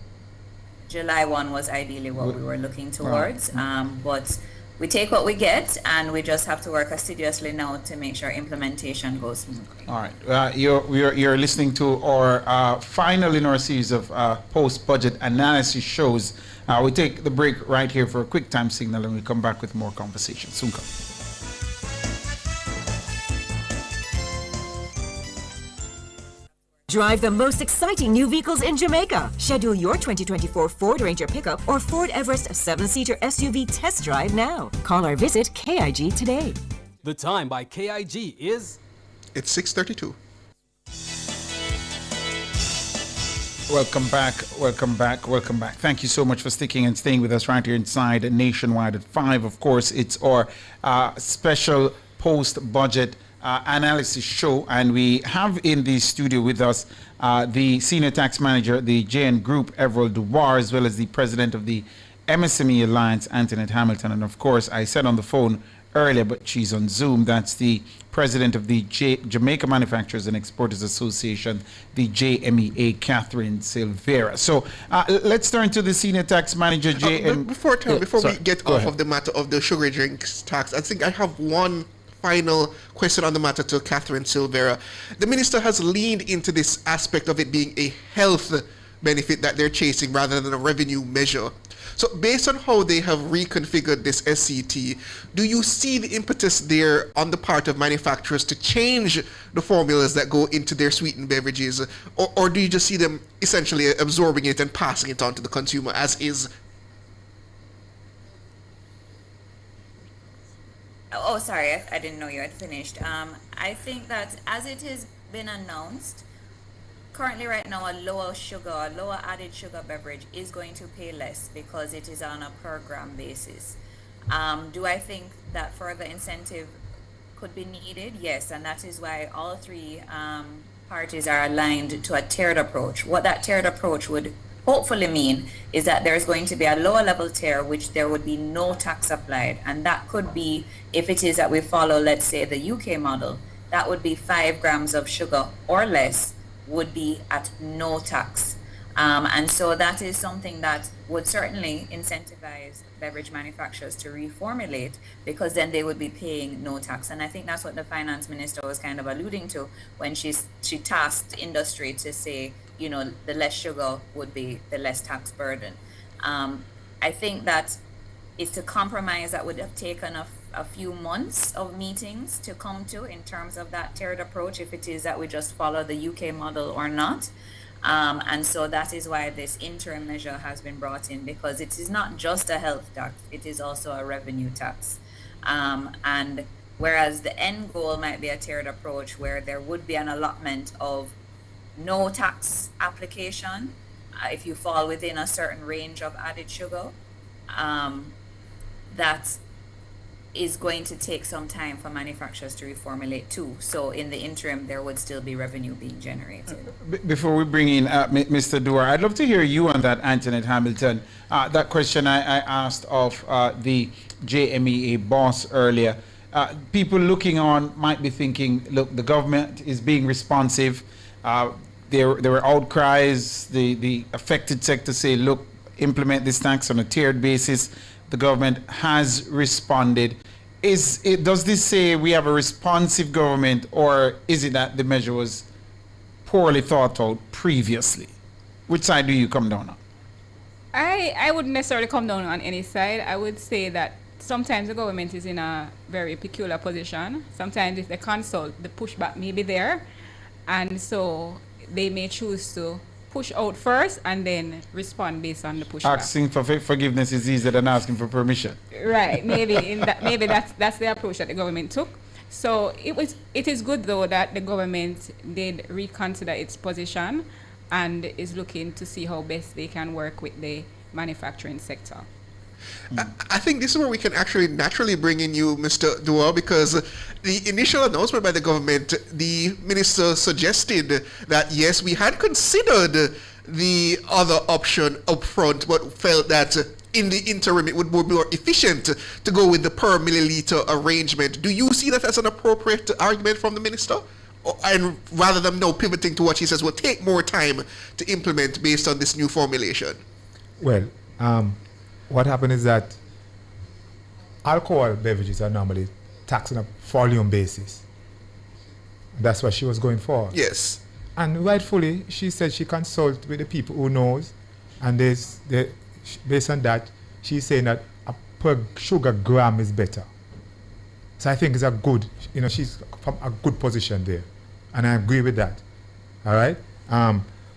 July 1 was ideally what we were looking towards. But we take what we get, and we just have to work assiduously now to make sure implementation goes smoothly. All right. You're listening to our final in our series of post-budget analysis shows. We take the break right here for a quick time signal, and we come back with more conversation. Soon come. Drive the most exciting new vehicles in Jamaica. Schedule your 2024 Ford Ranger pickup or Ford Everest 7-seater SUV test drive now. Call or visit KIG today. The time by KIG is... It's 6:32. Welcome back. Thank you so much for sticking and staying with us right here inside Nationwide at 5. Of course, it's our special post-budget analysis show, and we have in the studio with us the Senior Tax Manager, the JN Group, Everald Dubois, as well as the President of the MSME Alliance, Antoinette Hamilton. And of course, I said on the phone earlier, but she's on Zoom, that's the President of the Jamaica Manufacturers and Exporters Association, the JMEA, Catherine Silvera. So let's turn to the Senior Tax Manager, Before we get off of the matter of the sugar drinks tax, I think I have one final question on the matter to Catherine Silvera. The Minister has leaned into this aspect of it being a health benefit that they're chasing rather than a revenue measure. So based on how they have reconfigured this SCT, do you see the impetus there on the part of manufacturers to change the formulas that go into their sweetened beverages, or do you just see them essentially absorbing it and passing it on to the consumer as is? Oh, sorry, I didn't know you had finished. I think that as it has been announced, currently right now a lower added sugar beverage is going to pay less because it is on a per gram basis. Do I think that further incentive could be needed? Yes, and that is why all three parties are aligned to a tiered approach. What that tiered approach would hopefully mean is that there's going to be a lower level tier which there would be no tax applied, and that could be, if it is that we follow, let's say, the UK model, that would be 5 grams of sugar or less would be at no tax. And so that is something that would certainly incentivize beverage manufacturers to reformulate, because then they would be paying no tax. And I think that's what the finance minister was kind of alluding to when she tasked industry to say, you know, the less sugar would be the less tax burden. I think that it's a compromise that would have taken a few months of meetings to come to in terms of that tiered approach, if it is that we just follow the UK model or not. And so that is why this interim measure has been brought in, because it is not just a health tax, it is also a revenue tax. And whereas the end goal might be a tiered approach where there would be an allotment of no tax application if you fall within a certain range of added sugar, that is going to take some time for manufacturers to reformulate too. So in the interim, there would still be revenue being generated. Before we bring in Mr. Dubois, I'd love to hear you on that, Antoinette Hamilton. That question I asked of the JMEA boss earlier. People looking on might be thinking, look, the government is being responsive. There were outcries. The affected sector say, look, implement this tax on a tiered basis. The government has responded. Does this say we have a responsive government, or is it that the measure was poorly thought out previously? Which side do you come down on? I wouldn't necessarily come down on any side. I would say that sometimes the government is in a very peculiar position. Sometimes if they consult, the pushback may be there. And so they may choose to push out first and then respond based on the pushback. Asking for forgiveness is easier than asking for permission. Right, maybe that's the approach that the government took. So it is good though that the government did reconsider its position and is looking to see how best they can work with the manufacturing sector. I think this is where we can actually naturally bring in you, Mr. Dubois, because the initial announcement by the government, the minister suggested that, yes, we had considered the other option up front, but felt that in the interim it would be more efficient to go with the per milliliter arrangement. Do you see that as an appropriate argument from the minister? And rather than pivoting to what he says will take more time to implement based on this new formulation? Well, what happened is that alcohol beverages are normally taxed on a volume basis. That's what she was going for. Yes. And rightfully, she said she consulted with the people who knows, and based on that, she's saying that a per sugar gram is better. So I think it's a good, she's from a good position there, and I agree with that. All right.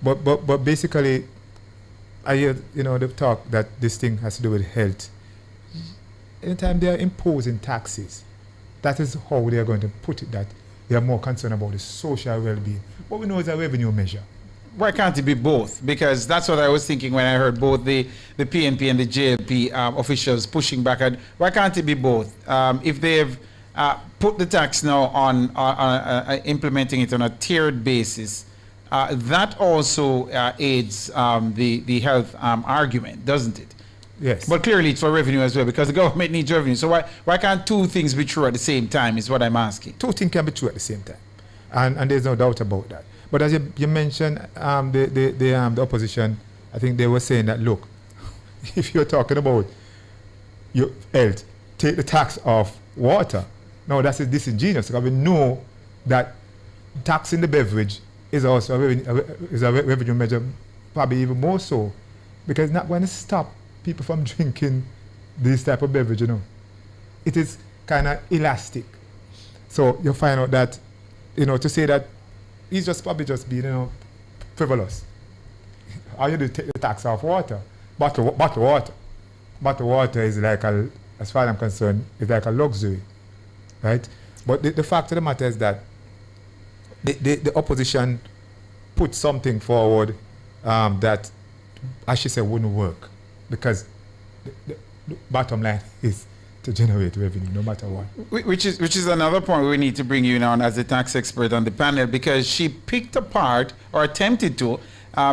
But basically, I hear, the talk that this thing has to do with health. Anytime they are imposing taxes, that is how they are going to put it, that they are more concerned about the social well-being. What we know is a revenue measure. why can't it be both? Because that's what I was thinking when I heard both the PNP and the JLP officials pushing back. Why can't it be both? If they've put the tax now on implementing it on a tiered basis, that also aids the health argument, doesn't it? Yes. But clearly it's for revenue as well, because the government needs revenue. So why can't two things be true at the same time is what I'm asking. Two things can be true at the same time. And there's no doubt about that. But as you mentioned, the opposition, I think they were saying that, look, if you're talking about your health, take the tax off water. No, that's disingenuous, because we know that taxing the beverage is also a revenue measure, probably even more so, because it's not going to stop people from drinking this type of beverage, It is kind of elastic. So you find out that, to say that he's probably just being, frivolous. How you do take the tax off water? Bottled water. Bottled water is like, as far as I'm concerned, is like a luxury, right? But the fact of the matter is that the opposition put something forward that, as she said, wouldn't work, because the bottom line is to generate revenue, no matter what. Which is another point we need to bring you in on as a tax expert on the panel, because she picked apart, or attempted to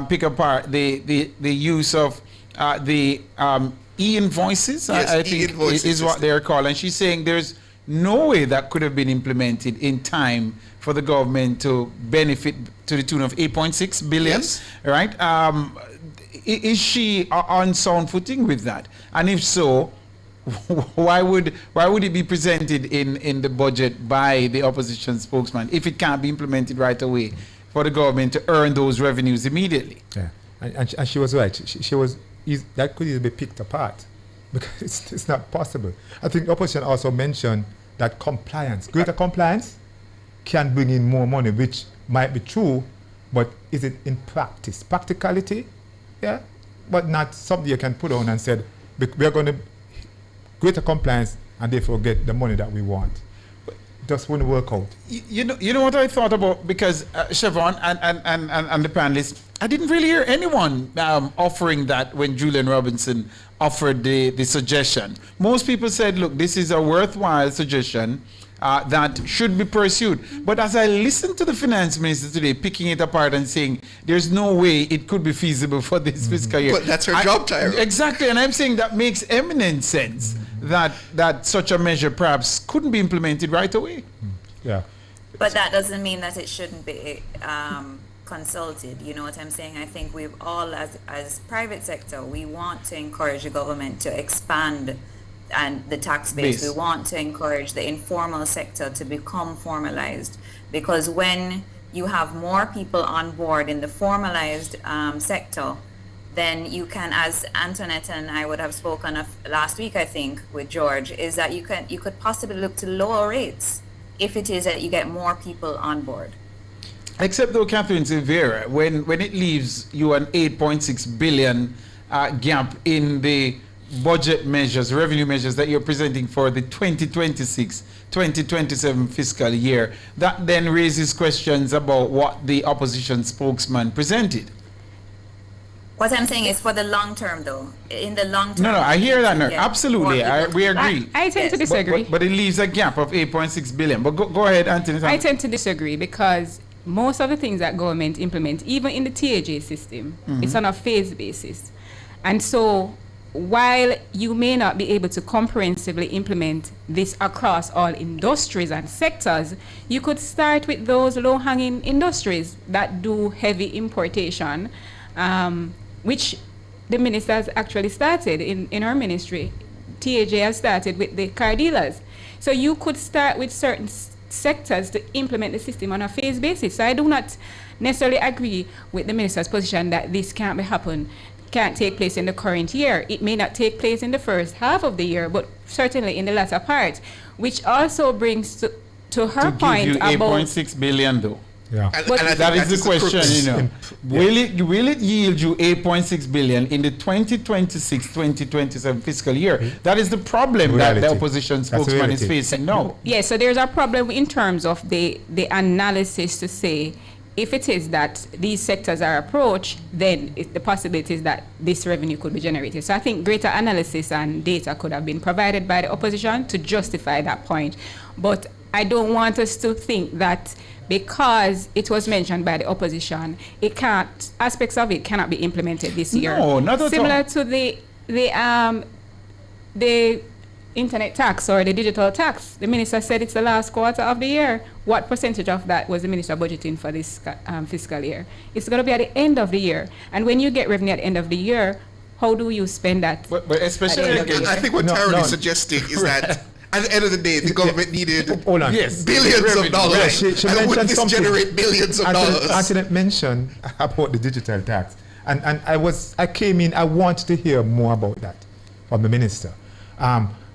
pick apart, the use of the e-invoices, yes, I think is what they're called. And she's saying there's no way that could have been implemented in time for the government to benefit to the tune of 8.6 billion, yes. Right? Is she on sound footing with that? And if so, why would it be presented in the budget by the opposition spokesman if it can't be implemented right away for the government to earn those revenues immediately? Yeah, and she was right. That could easily be picked apart, because it's not possible. I think the opposition also mentioned that greater compliance can bring in more money, which might be true, but is it in practice? Practicality, yeah, but not something you can put on and said, we're going to greater compliance and therefore get the money that we want. But it just wouldn't work out. You know what I thought about, because Siobhan and the panelists, I didn't really hear anyone offering that when Julian Robinson offered the suggestion. Most people said, look, this is a worthwhile suggestion that should be pursued. But as I listened to the finance minister today picking it apart and saying there's no way it could be feasible for this fiscal year. But that's her job, Tyra. Exactly, and I'm saying that makes eminent sense that such a measure perhaps couldn't be implemented right away. Yeah. But that doesn't mean that it shouldn't be consulted. You know what I'm saying? I think we've all, as private sector, we want to encourage the government to expand and the tax base. We want to encourage the informal sector to become formalized, because when you have more people on board in the formalized sector, then you can, as Antoinette and I would have spoken of last week, I think, with George, is that you could possibly look to lower rates if it is that you get more people on board. Except though, Catherine Silveira, when it leaves you an 8.6 billion gap in the budget measures, revenue measures that you're presenting for the 2026-2027 fiscal year, that then raises questions about what the opposition spokesman presented. What I'm saying is for the long term, though. In the long term. No, I hear that. No, absolutely, we agree. I tend to disagree. But it leaves a gap of 8.6 billion. But go ahead, Anthony. I tend to disagree, because most of the things that government implement, even in the TAJ system, it's on a phase basis. And so while you may not be able to comprehensively implement this across all industries and sectors, you could start with those low-hanging industries that do heavy importation, which the minister has actually started in our ministry. TAJ has started with the car dealers. So you could start with certain sectors to implement the system on a phase basis. So I do not necessarily agree with the minister's position that this can't take place in the current year. It may not take place in the first half of the year, but certainly in the latter part, which also brings to her point about 8.6 billion though. Yeah. And that is the question, Will it yield you 8.6 billion in the 2026-2027 fiscal year? That is the problem that the opposition spokesman is facing now. Yes, so there's a problem in terms of the analysis to say if it is that these sectors are approached, then the possibility is that this revenue could be generated. So I think greater analysis and data could have been provided by the opposition to justify that point. But I don't want us to think that because it was mentioned by the opposition, aspects of it cannot be implemented this year. No, not at all. Similar to the internet tax or the digital tax, the minister said it's the last quarter of the year. What percentage of that was the minister budgeting for this fiscal year? It's going to be at the end of the year. And when you get revenue at the end of the year, how do you spend that? But especially, I think what Tyrone is suggesting is that at the end of the day, the government needed billions of dollars. She and would mentioned this something. generate billions of dollars? Antoinette mentioned about the digital tax. And I came in, I wanted to hear more about that from the minister.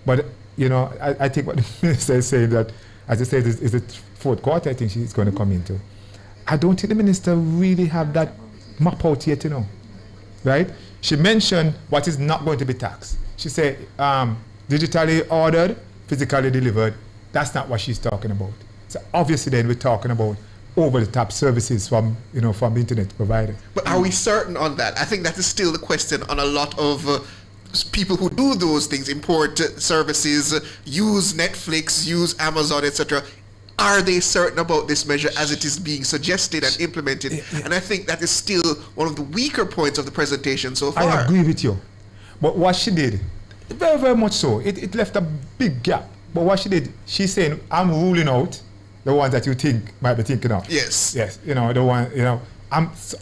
But, you know, I think what the minister is saying that, as I said, is the fourth quarter I think she's going to come into. I don't think the minister really have that map out yet, you know, right? She mentioned what is not going to be taxed. She said digitally ordered, physically delivered. That's not what she's talking about. So obviously then we're talking about over-the-top services from the internet providers. But are we certain on that? I think that is still the question on a lot of people who do those things, import services, use Netflix, use Amazon, etc. Are they certain about this measure as it is being suggested and implemented? And I think that is still one of the weaker points of the presentation so far. I agree with you. But what she did, very, very much so, it left a big gap. But what she did, she's saying, I'm ruling out the ones that you think might be thinking of. Yes. Yes, the one,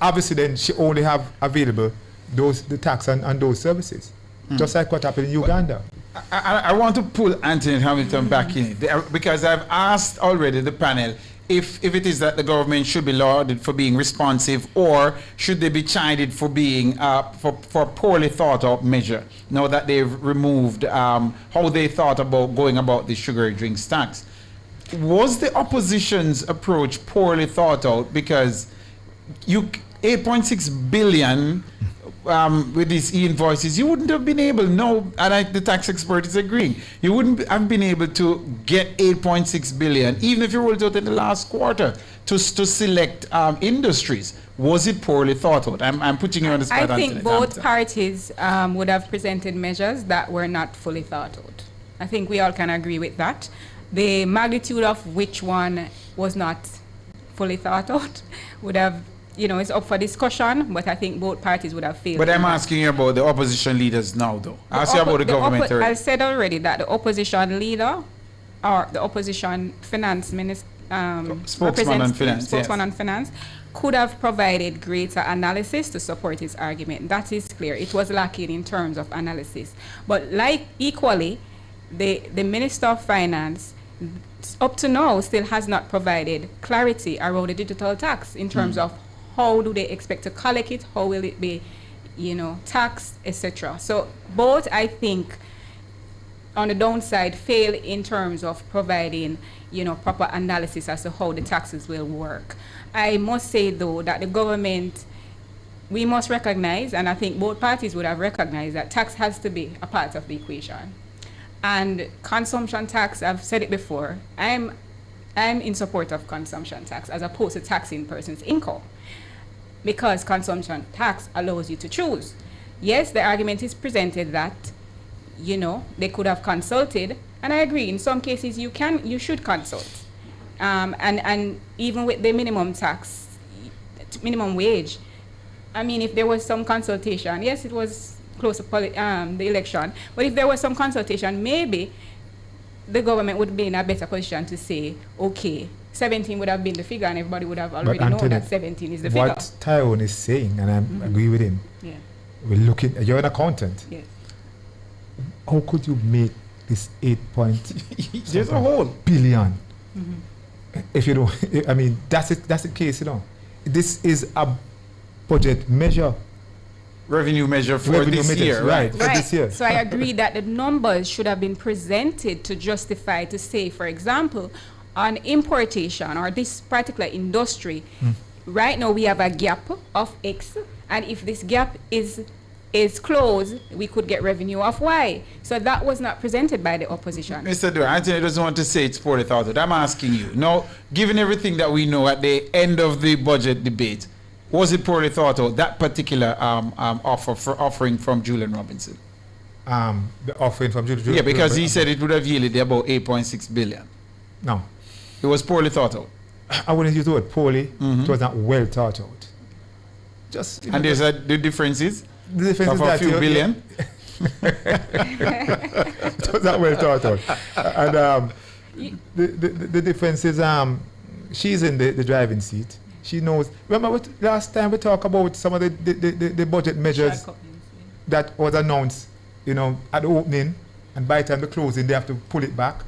obviously then she only have available the tax on those services. Just like what happened in Uganda. I want to pull Anthony Hamilton back in because I've asked already the panel if it is that the government should be lauded for being responsive or should they be chided for being for poorly thought out measure now that they've removed how they thought about going about the sugary drinks tax. Was the opposition's approach poorly thought out because 8.6 billion with these e-invoices, you wouldn't have been able, and the tax expert is agreeing, you wouldn't have been able to get 8.6 billion, even if you rolled out in the last quarter, to select industries. Was it poorly thought out? I'm putting you on the spot. I think both parties would have presented measures that were not fully thought out. I think we all can agree with that. The magnitude of which one was not fully thought out would have, it's up for discussion, but I think both parties would have failed. But I'm asking you about the opposition leaders now, though. I asked you about the government already. I said already that the opposition leader or the opposition finance minister, spokesman on finance, could have provided greater analysis to support his argument. That is clear. It was lacking in terms of analysis. But equally, the Minister of Finance, up to now, still has not provided clarity around the digital tax in terms of how do they expect to collect it, how will it be, taxed, etc. So both, I think, on the downside, fail in terms of providing, proper analysis as to how the taxes will work. I must say, though, that the government, we must recognize, and I think both parties would have recognized, that tax has to be a part of the equation. And consumption tax, I've said it before, I'm in support of consumption tax as opposed to taxing person's income, because consumption tax allows you to choose. Yes, the argument is presented that, they could have consulted, and I agree, in some cases you should consult. And even with the minimum tax, minimum wage, I mean, if there was some consultation, yes, it was close to the election, but if there was some consultation, maybe the government would be in a better position to say, okay, 17 would have been the figure and everybody would have already known that 17 is the figure. What Tyrone is saying, and I agree with him, we're looking, you're an accountant. Yes. How could you make this 8 There's a whole billion? If you don't, I mean, that's the case, This is a budget measure. Revenue measure for this year, right? For this year. So I agree that the numbers should have been presented to justify, to say, for example, on importation or this particular industry, right now we have a gap of X, and if this gap is is closed, we could get revenue off Y. So that was not presented by the opposition. Mr. Dwyer, Anthony doesn't want to say it's poorly thought out. I'm asking you. Now, given everything that we know at the end of the budget debate, was it poorly thought out, that particular offering from Julian Robinson? The offering from Julian. Yeah, because he said it would have yielded about 8.6 billion. No. It was poorly thought out. I wouldn't use the word poorly. It was not well thought out. Just. And there's the difference is? The difference of is a few billion? It was not well thought out. And the difference is she's in the driving seat. She knows. Remember last time we talked about some of the budget measures that was announced, at the opening, and by the time the closing, they have to pull it back.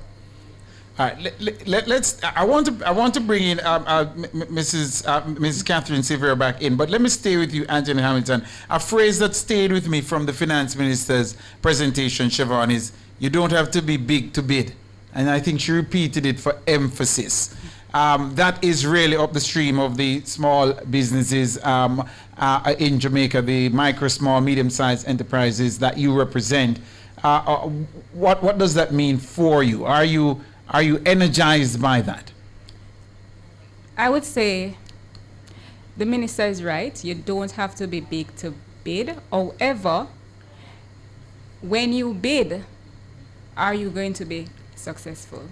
All right, let's. I want to bring in Mrs. Catherine Sevier back in, but let me stay with you, Anthony Hamilton. A phrase that stayed with me from the finance minister's presentation, Siobhan, is "You don't have to be big to bid," and I think she repeated it for emphasis. That is really up the stream of the small businesses in Jamaica, the micro, small, medium-sized enterprises that you represent. What does that mean for you? Are you energized by that? I would say the minister is right. You don't have to be big to bid. However, when you bid, are you going to be successful?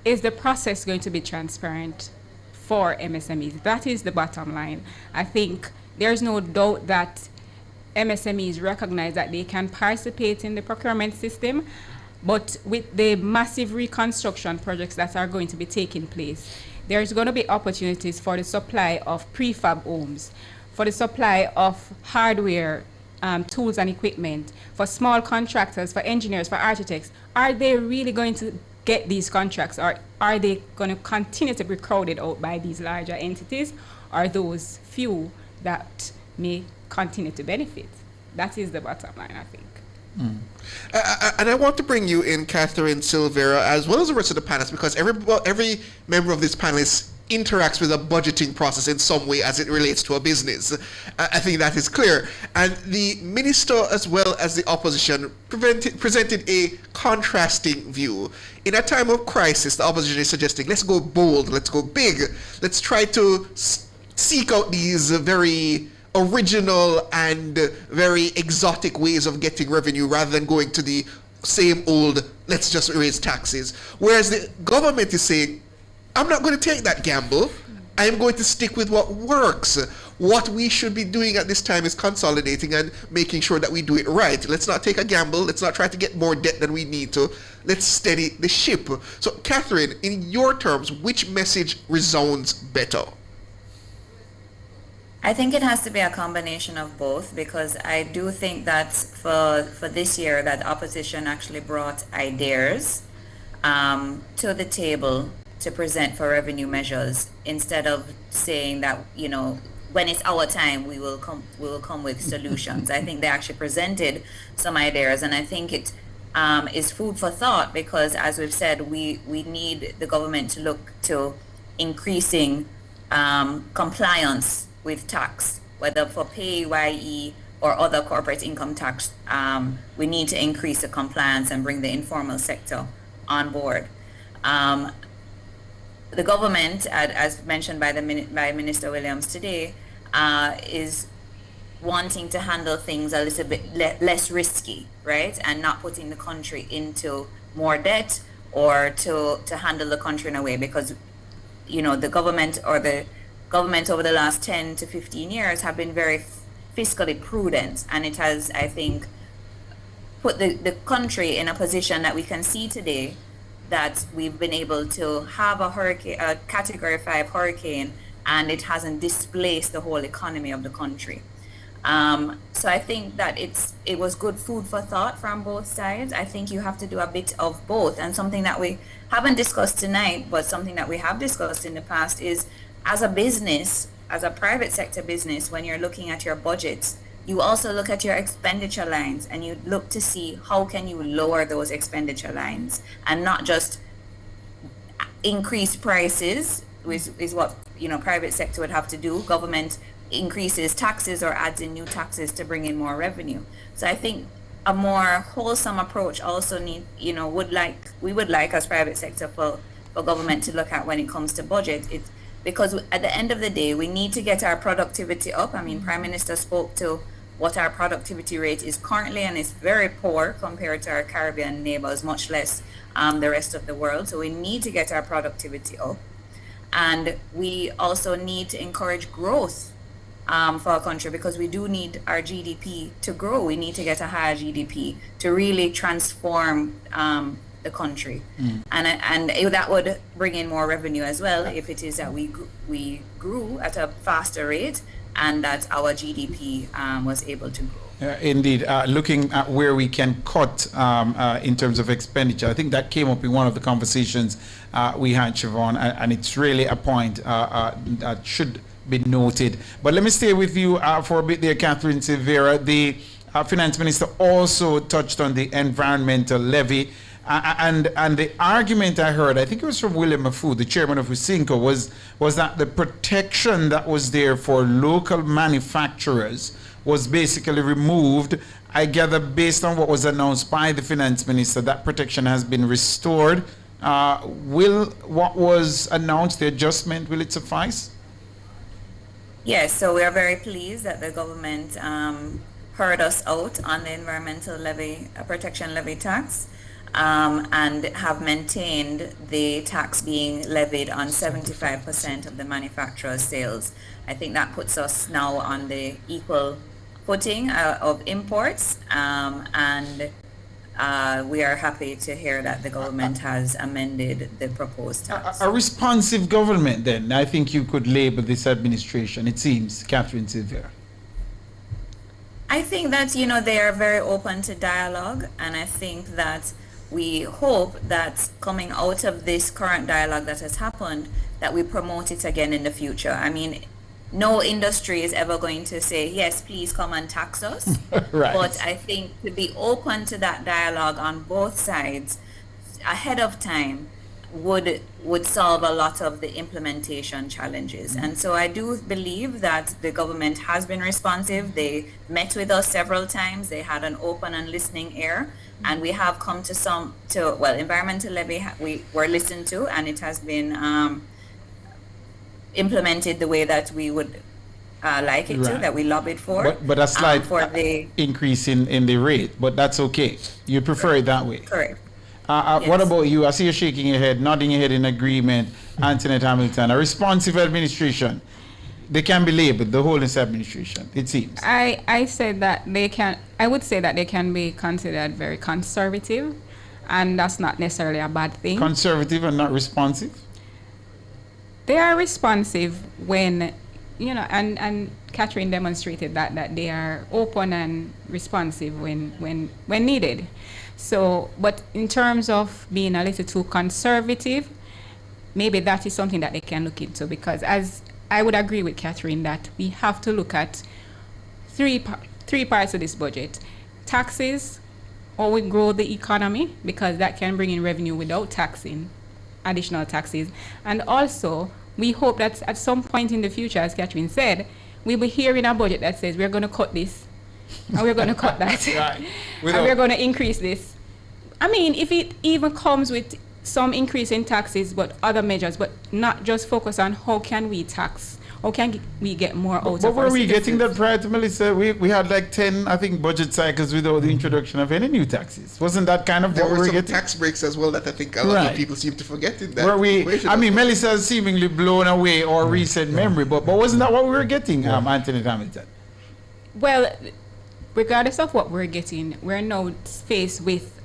Is the process going to be transparent for MSMEs? That is the bottom line. I think there's no doubt that MSMEs recognize that they can participate in the procurement system, but with the massive reconstruction projects that are going to be taking place, there's going to be opportunities for the supply of prefab homes, for the supply of hardware, tools and equipment, for small contractors, for engineers, for architects. Are they really going to get these contracts, or are they going to continue to be crowded out by these larger entities, or those few that may continue to benefit? That is the bottom line, I think. And I want to bring you in, Catherine Silvera, as well as the rest of the panelists, because every member of this panelist interacts with a budgeting process in some way as it relates to a business. I think that is clear. And the minister, as well as the opposition, presented a contrasting view. In a time of crisis, the opposition is suggesting, let's go bold, let's go big, let's try to seek out these very original and very exotic ways of getting revenue rather than going to the same old, let's just raise taxes. Whereas the government is saying, I'm not going to take that gamble. I am going to stick with what works. What we should be doing at this time is consolidating and making sure that we do it right. Let's not take a gamble. Let's not try to get more debt than we need to. Let's steady the ship. So, Catherine, in your terms, which message resounds better? I think it has to be a combination of both, because I do think that for this year that opposition actually brought ideas to the table to present for revenue measures, instead of saying that, when it's our time, we will come with solutions. I think they actually presented some ideas, and I think it is food for thought, because as we've said, we need the government to look to increasing compliance with tax, whether for PAYE or other corporate income tax. We need to increase the compliance and bring the informal sector on board. The government, as mentioned by Minister Williams today, is wanting to handle things a little bit less risky, right? And not putting the country into more debt, or to handle the country in a way, because, the government over the last 10 to 15 years have been very fiscally prudent, and it has, I think, put the country in a position that we can see today, that we've been able to have a Category 5 hurricane, and it hasn't displaced the whole economy of the country. So I think that it was good food for thought from both sides. I think you have to do a bit of both, and something that we haven't discussed tonight, but something that we have discussed in the past is, as a business, as a private sector business, when you're looking at your budgets, you also look at your expenditure lines, and you look to see how can you lower those expenditure lines, and not just increase prices, which is what private sector would have to do. Government increases taxes or adds in new taxes to bring in more revenue. So I think a more wholesome approach also we would like as private sector for government to look at when it comes to budget. Because at the end of the day, we need to get our productivity up. I mean, Prime Minister spoke to what our productivity rate is currently, and it's very poor compared to our Caribbean neighbors, much less the rest of the world. So we need to get our productivity up. And we also need to encourage growth for our country, because we do need our GDP to grow. We need to get a higher GDP to really transform the country. And that would bring in more revenue as well if it is that we grew at a faster rate and that our GDP was able to grow. Indeed, looking at where we can cut in terms of expenditure, I think that came up in one of the conversations we had, Siobhan, and it's really a point that should be noted. But let me stay with you for a bit there, Catherine Silvera. The Finance Minister also touched on the environmental levy. And the argument I heard, I think it was from William Mafu, the chairman of Usinco, was that the protection that was there for local manufacturers was basically removed. I gather based on what was announced by the finance minister, that protection has been restored. Will what was announced, the adjustment, will it suffice? Yes, so we are very pleased that the government heard us out on the environmental levy, protection levy tax. And have maintained the tax being levied on 75% of the manufacturer's sales. I think that puts us now on the equal footing of imports, and we are happy to hear that the government has amended the proposed tax. A responsive government, then, I think you could label this administration, it seems, Catherine Silvera. I think that, they are very open to dialogue, and I think that we hope that coming out of this current dialogue that has happened, that we promote it again in the future. I mean, no industry is ever going to say, yes, please come and tax us. Right. But I think to be open to that dialogue on both sides ahead of time would solve a lot of the implementation challenges. And so I do believe that the government has been responsive. They met with us several times. They had an open and listening ear. And we have come to environmental levy we were listened to, and it has been implemented the way that we would like it to, that we lobbied for. But a slight increase in the rate, but that's okay. You prefer it that way? Correct. Yes. What about you? I see you shaking your head, nodding your head in agreement, Antoinette Hamilton. A responsive administration. They can be labeled the whole administration, it seems. I would say that they can be considered very conservative, and that's not necessarily a bad thing. Conservative and not responsive? They are responsive when, and Catherine demonstrated that they are open and responsive when needed. So, but in terms of being a little too conservative, maybe that is something that they can look into, because as I would agree with Catherine that we have to look at three parts of this budget. Taxes, or we grow the economy, because that can bring in revenue without taxing, additional taxes. And also, we hope that at some point in the future, as Catherine said, we'll be hearing a budget that says we're going to cut this, and we're going to cut that, right. and we're going to increase this. I mean, if it even comes with some increase in taxes, but other measures, but not just focus on how can we tax, how can we get more out of our But were we citizens? getting that prior to Melissa? We had like 10, I think, budget cycles without the introduction of any new taxes. Wasn't that kind of There what we were were some getting? tax breaks as well that I think a lot of people seem to forget in that. Were we? equation I as mean, well. Melissa has seemingly blown away or recent memory, but wasn't that what we were getting, Anthony Hamilton? Well, regardless of what we're getting, we're now faced with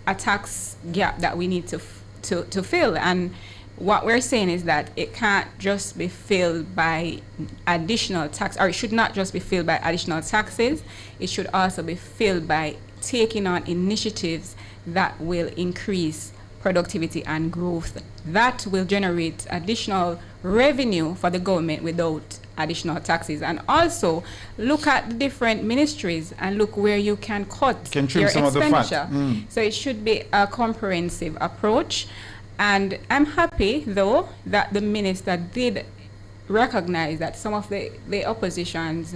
a tax gap that we need to fill, and what we're saying is that it can't just be filled by additional tax, or it should not just be filled by additional taxes. It should also be filled by taking on initiatives that will increase productivity and growth. That will generate additional revenue for the government without additional taxes. And also look at the different ministries and look where you can cut Can trim your some of the fat. expenditure. So it should be a comprehensive approach. And I'm happy, though, that the minister did recognize that some of the opposition's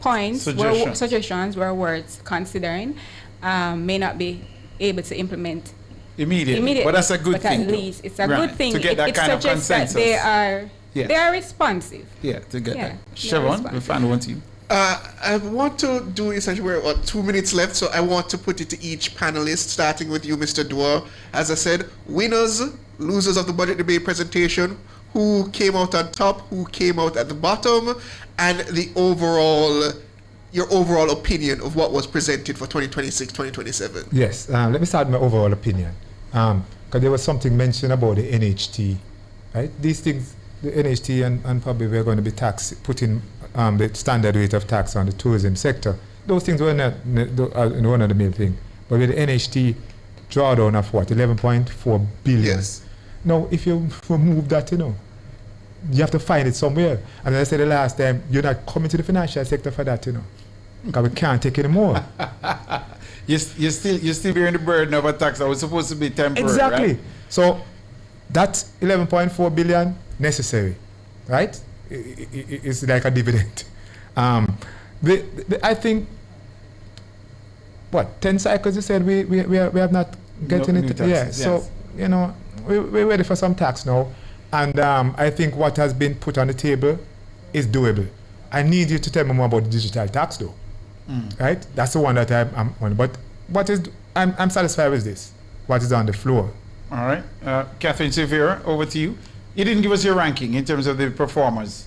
points, suggestions were worth considering, may not be able to implement immediately. But that's a good thing. At least it's a good thing. To get that kind of consensus. That they are responsive. Yeah, to get that. Siobhan, we'll find one to you. I want to do essentially, we're 2 minutes left, so I want to put it to each panelist, starting with you, Mr. Dwar. As I said, winners, losers of the budget debate presentation, who came out on top, who came out at the bottom, and your overall opinion of what was presented for 2026, 2027. Yes, let me start with my overall opinion. Because there was something mentioned about the NHT, right? These things, the NHT and probably we're going to be putting the standard rate of tax on the tourism sector. Those things were not one of the main things. But with the NHT drawdown of what, 11.4 billion. Yes. Now, if you remove that, you have to find it somewhere. And as I said the last time, you're not coming to the financial sector for that, because we can't take any more. You're still bearing the burden of a tax that was supposed to be temporary. Exactly. Right? So that's 11.4 billion necessary, right? It's like a dividend. I think, 10 cycles you said we have not getting it. Taxes, yeah. yes. So we're ready for some tax now, and I think what has been put on the table is doable. I need you to tell me more about the digital tax, though. Right? That's the one that I'm on. But I'm satisfied with this. What is on the floor? All right, Catherine Silvera, over to you. You didn't give us your ranking in terms of the performers.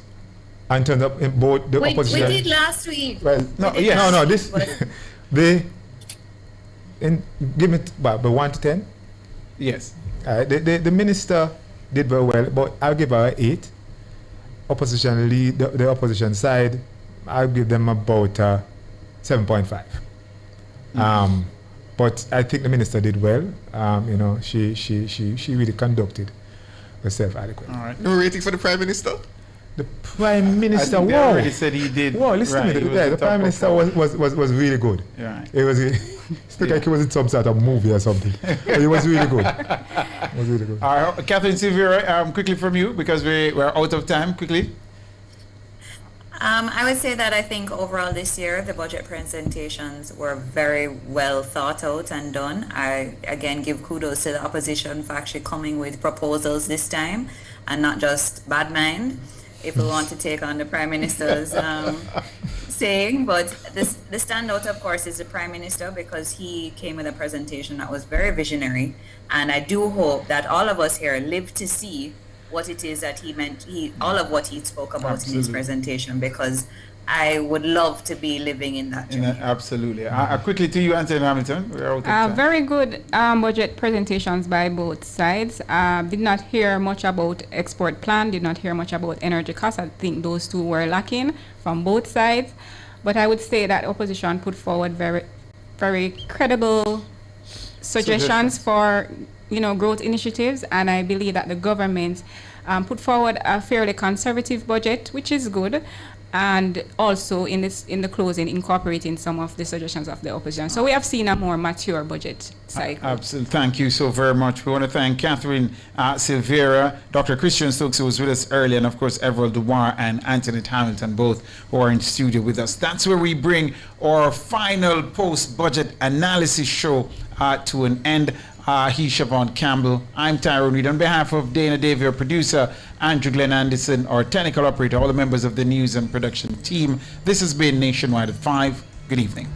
In terms of both the opposition. We did last week. Well, this give me but 1 to 10. Yes. The minister did very well, but I'll give her 8. Opposition lead, the opposition side, I'll give them about 7.5. But I think the minister did well. She really conducted herself adequately. All right. No rating for the Prime Minister? The Prime Minister, I think they already said he did. Whoa, listen to me. The Prime Minister was really good. Right. It was like he was in some sort of movie or something. But he was really good. It was really good. All right, Catherine Silvera, quickly from you, because we're out of time. Quickly. I would say that I think overall this year the budget presentations were very well thought out and done. I again give kudos to the opposition for actually coming with proposals this time and not just bad mind, if we want to take on the Prime Minister's saying. But the standout, of course, is the Prime Minister, because he came with a presentation that was very visionary. And I do hope that all of us here live to see what it is that he meant, all of what he spoke about in his presentation, because I would love to be living in that journey. Absolutely. Quickly to you, Anthony Hamilton. We're out of time. Very good budget presentations by both sides. Did not hear much about export plan, did not hear much about energy costs. I think those two were lacking from both sides. But I would say that opposition put forward very, very credible suggestions for growth initiatives, and I believe that the government put forward a fairly conservative budget, which is good, and also in the closing incorporating some of the suggestions of the opposition. So we have seen a more mature budget cycle. Absolutely. Thank you so very much. We want to thank Catherine Silvera, Dr. Christian Stokes, who was with us earlier, and of course Everald Dwar and Anthony Hamilton, both who are in studio with us. That's where we bring our final post-budget analysis show to an end. He's Siobhan Campbell. I'm Tyrone Reid. On behalf of Dana Davey, our producer, Andrew Glenn Anderson, our technical operator, all the members of the news and production team, this has been Nationwide at 5. Good evening.